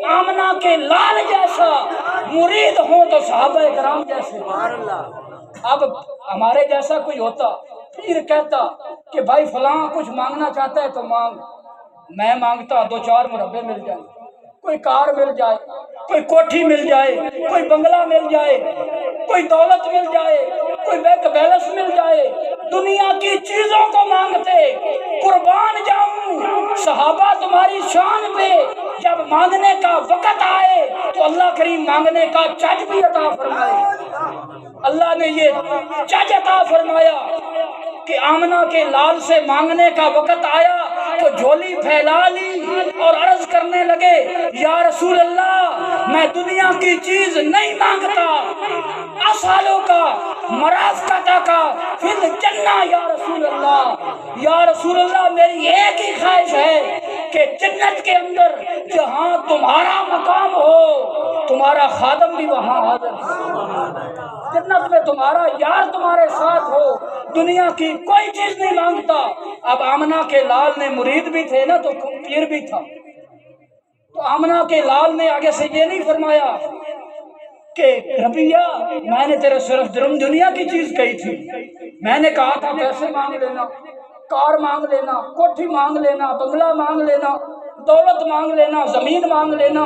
آمنہ کے لال جیسا، مرید ہو تو صحابہ کرام جیسے۔ اب ہمارے جیسا کوئی ہوتا پیر کہتا کہ بھائی فلاں کچھ مانگنا چاہتا ہے تو مانگ، میں مانگتا 2-4 مربے مل جائیں، کوئی کار مل جائے، کوئی کوٹھی مل جائے، کوئی بنگلہ مل جائے، کوئی دولت مل جائے، کوئی بینک بیلنس مل جائے، دنیا کی چیزوں کو مانگتے۔ قربان جاؤں صحابہ تمہاری شان پہ، جب مانگنے کا وقت آئے تو اللہ کریم مانگنے کا چج بھی عطا فرمائے۔ اللہ نے یہ چج عطا فرمایا کہ آمنہ کے لال سے مانگنے کا وقت آیا تو جھولی پھیلا لی اور عرض کرنے لگے یا رسول اللہ میں دنیا کی چیز نہیں مانگتا، اسالوں کا مرافقتہ کا فی الجنہ یا رسول اللہ، یا رسول اللہ میری ایک ہی خواہش ہے کہ جنت کے اندر جہاں تمہارا مقام ہو تمہارا خادم بھی وہاں حاضر ہو، جنت میں تمہارا یار تمہارے ساتھ ہو، دنیا کی کوئی چیز نہیں مانگتا۔ اب آمنہ کے لال نے مرید بھی تھے نا تو پیر بھی تھا، تو آمنہ کے لال نے آگے سے یہ نہیں فرمایا کہ ربیہ میں نے تیرے صرف دنیا کی چیز کہی تھی، میں نے کہا تھا پیسے مانگ لینا، کار مانگ لینا، کوٹھی مانگ لینا، بنگلہ مانگ لینا، دولت مانگ لینا، زمین مانگ لینا،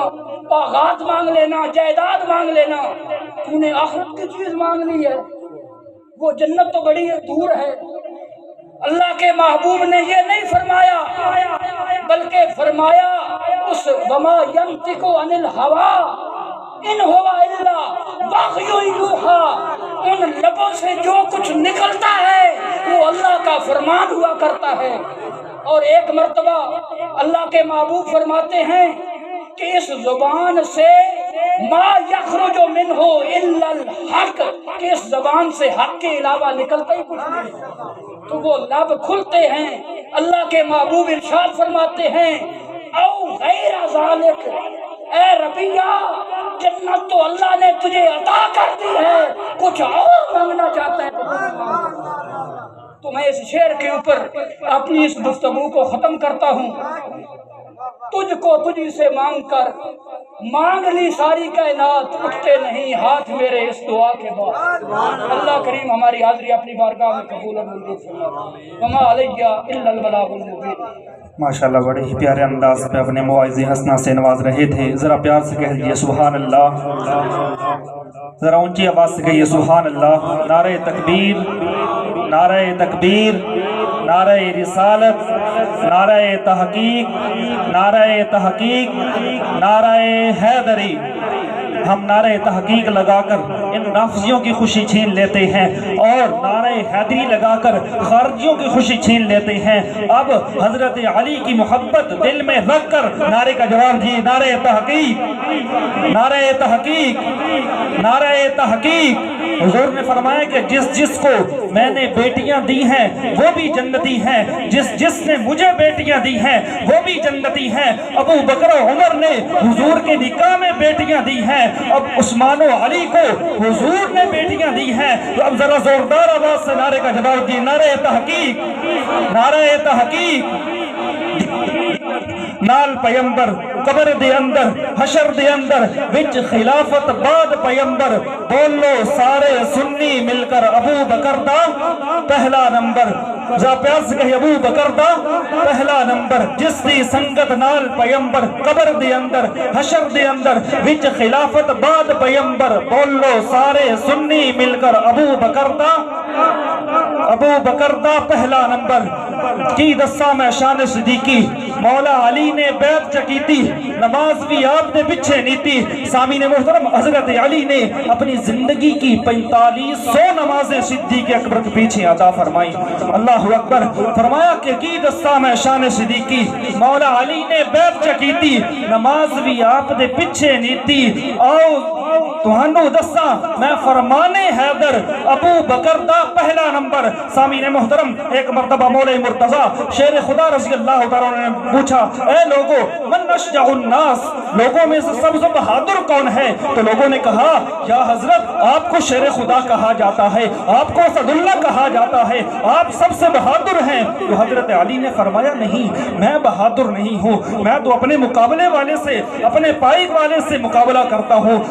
باغات مانگ لینا، جائیداد مانگ لینا، تو نے آخرت کی چیز مانگ لی ہے، وہ جنت تو بڑی دور ہے۔ اللہ کے محبوب نے یہ نہیں فرمایا بلکہ فرمایا اس وما ینطق عن الہوی ان ہوا الا وحی یوحی، ان لبوں سے جو کچھ نکلتا ہے وہ اللہ کا فرمان ہوا کرتا ہے۔ اور ایک مرتبہ اللہ کے محبوب فرماتے ہیں کہ اس زبان سے ما یخرج منہ الا الحق، کہ اس زبان سے حق کے علاوہ نکلتا ہی کچھ نہیں، تو وہ لب کھلتے ہیں۔ اللہ کے محبوب ارشاد فرماتے ہیں او غیر ذالک، اے ربیہ جنت تو اللہ نے تجھے عطا کر دی ہے، کچھ اور مانگنا چاہتا ہے تو میں اس شعر کے اوپر اپنی اس گفتگو کو ختم کرتا ہوں۔ تجھ کو تجھ سے مانگ کر مانگ لی ساری کائنات، اٹھتے نہیں ہاتھ میرے اس دعا کے بعد۔ اللہ کریم ہماری حاضری اپنی بارگاہ میں قبول اور منظور فرمائے۔ وما علیہ الا البلاغ المبین۔ ماشاءاللہ بڑے ہی پیارے انداز پہ اپنے مواعظ حسنہ سے نواز رہے تھے، ذرا پیار سے کہہ دیجئے سبحان اللہ، ذرا اونچی آواز سے کہیے سبحان اللہ۔ نعرہ تکبیر، نعرہ تکبیر، نعرہ رسالت، نعرہ تحقیق، نعرہ تحقیق، نعرہ حیدری۔ ہم نعرہ تحقیق لگا کر ان نافذیوں کی خوشی چھین لیتے ہیں اور نعرہ حیدری لگا کر خارجیوں کی خوشی چھین لیتے ہیں۔ اب حضرت علی کی محبت دل میں رکھ کر نعرے کا جواب دیے، نعرہ تحقیق، نعرہ تحقیق، نعرہ تحقیق۔ حضور نے فرمایا کہ جس جس کو میں نے بیٹیاں دی ہیں وہ بھی جنتی ہیں، جس جس نے مجھے بیٹیاں دی ہیں وہ بھی جنتی ہیں۔ ابو بکر و عمر نے حضور کے نکاح میں بیٹیاں دی ہیں، اب عثمان و علی کو حضور نے بیٹیاں دی ہیں۔ تو اب ذرا زوردار آواز سے نعرے کا جواب دی، نعرہ تحقیق، نعرہ تحقیق۔ نال پیمبر قبر دے اندر حشر دے اندر وچ خلافت بعد پیمبر، بولو سارے سنی مل کر ابو بکر دا پہلا نمبر۔ ذرا پیار سے کہے ابو بکر دا پہلا نمبر، جس دی سنگت نال پیمبر قبر دے اندر حشر دے اندر وچ خلافت بعد پیمبر، بولو سارے سنی مل کر ابو بکر دا پہلا نمبر۔ کی دسا میں شان صدیقی، مولا علی نے بیعت چکی تھی، نماز بھی آپ نے پیچھے نہیں تھی۔ سامعین محترم، حضرت علی نے اپنی زندگی کی 4500 نمازیں صدیق اکبر کے پیچھے عطا فرمائی۔ اللہ اکبر۔ فرمایا کہ کی دسا میں شان صدیقی، مولا علی نے بیعت چکی تھی، نماز بھی آپ نے پیچھے نہیں تھی۔ آؤ تہانوں دسا میں فرمانے حیدر ابو بکر دا پہلا نمبر۔ سامعین محترم، ایک مرتبہ مولا مرتضیٰ شیر خدا رضی اللہ تعالیٰ نے پوچھا، اے لوگو من اشجع الناس، لوگوں میں سے سب سے بہادر کون ہے؟ تو لوگوں نے کہا یا حضرت آپ کو شیر خدا کہا جاتا ہے، آپ کو اسد اللہ کہا جاتا ہے، آپ سب سے بہادر ہیں۔ تو حضرت علی نے فرمایا نہیں، میں بہادر نہیں ہوں، میں تو اپنے مقابلے والے سے، اپنے پائید والے سے مقابلہ کرتا ہوں،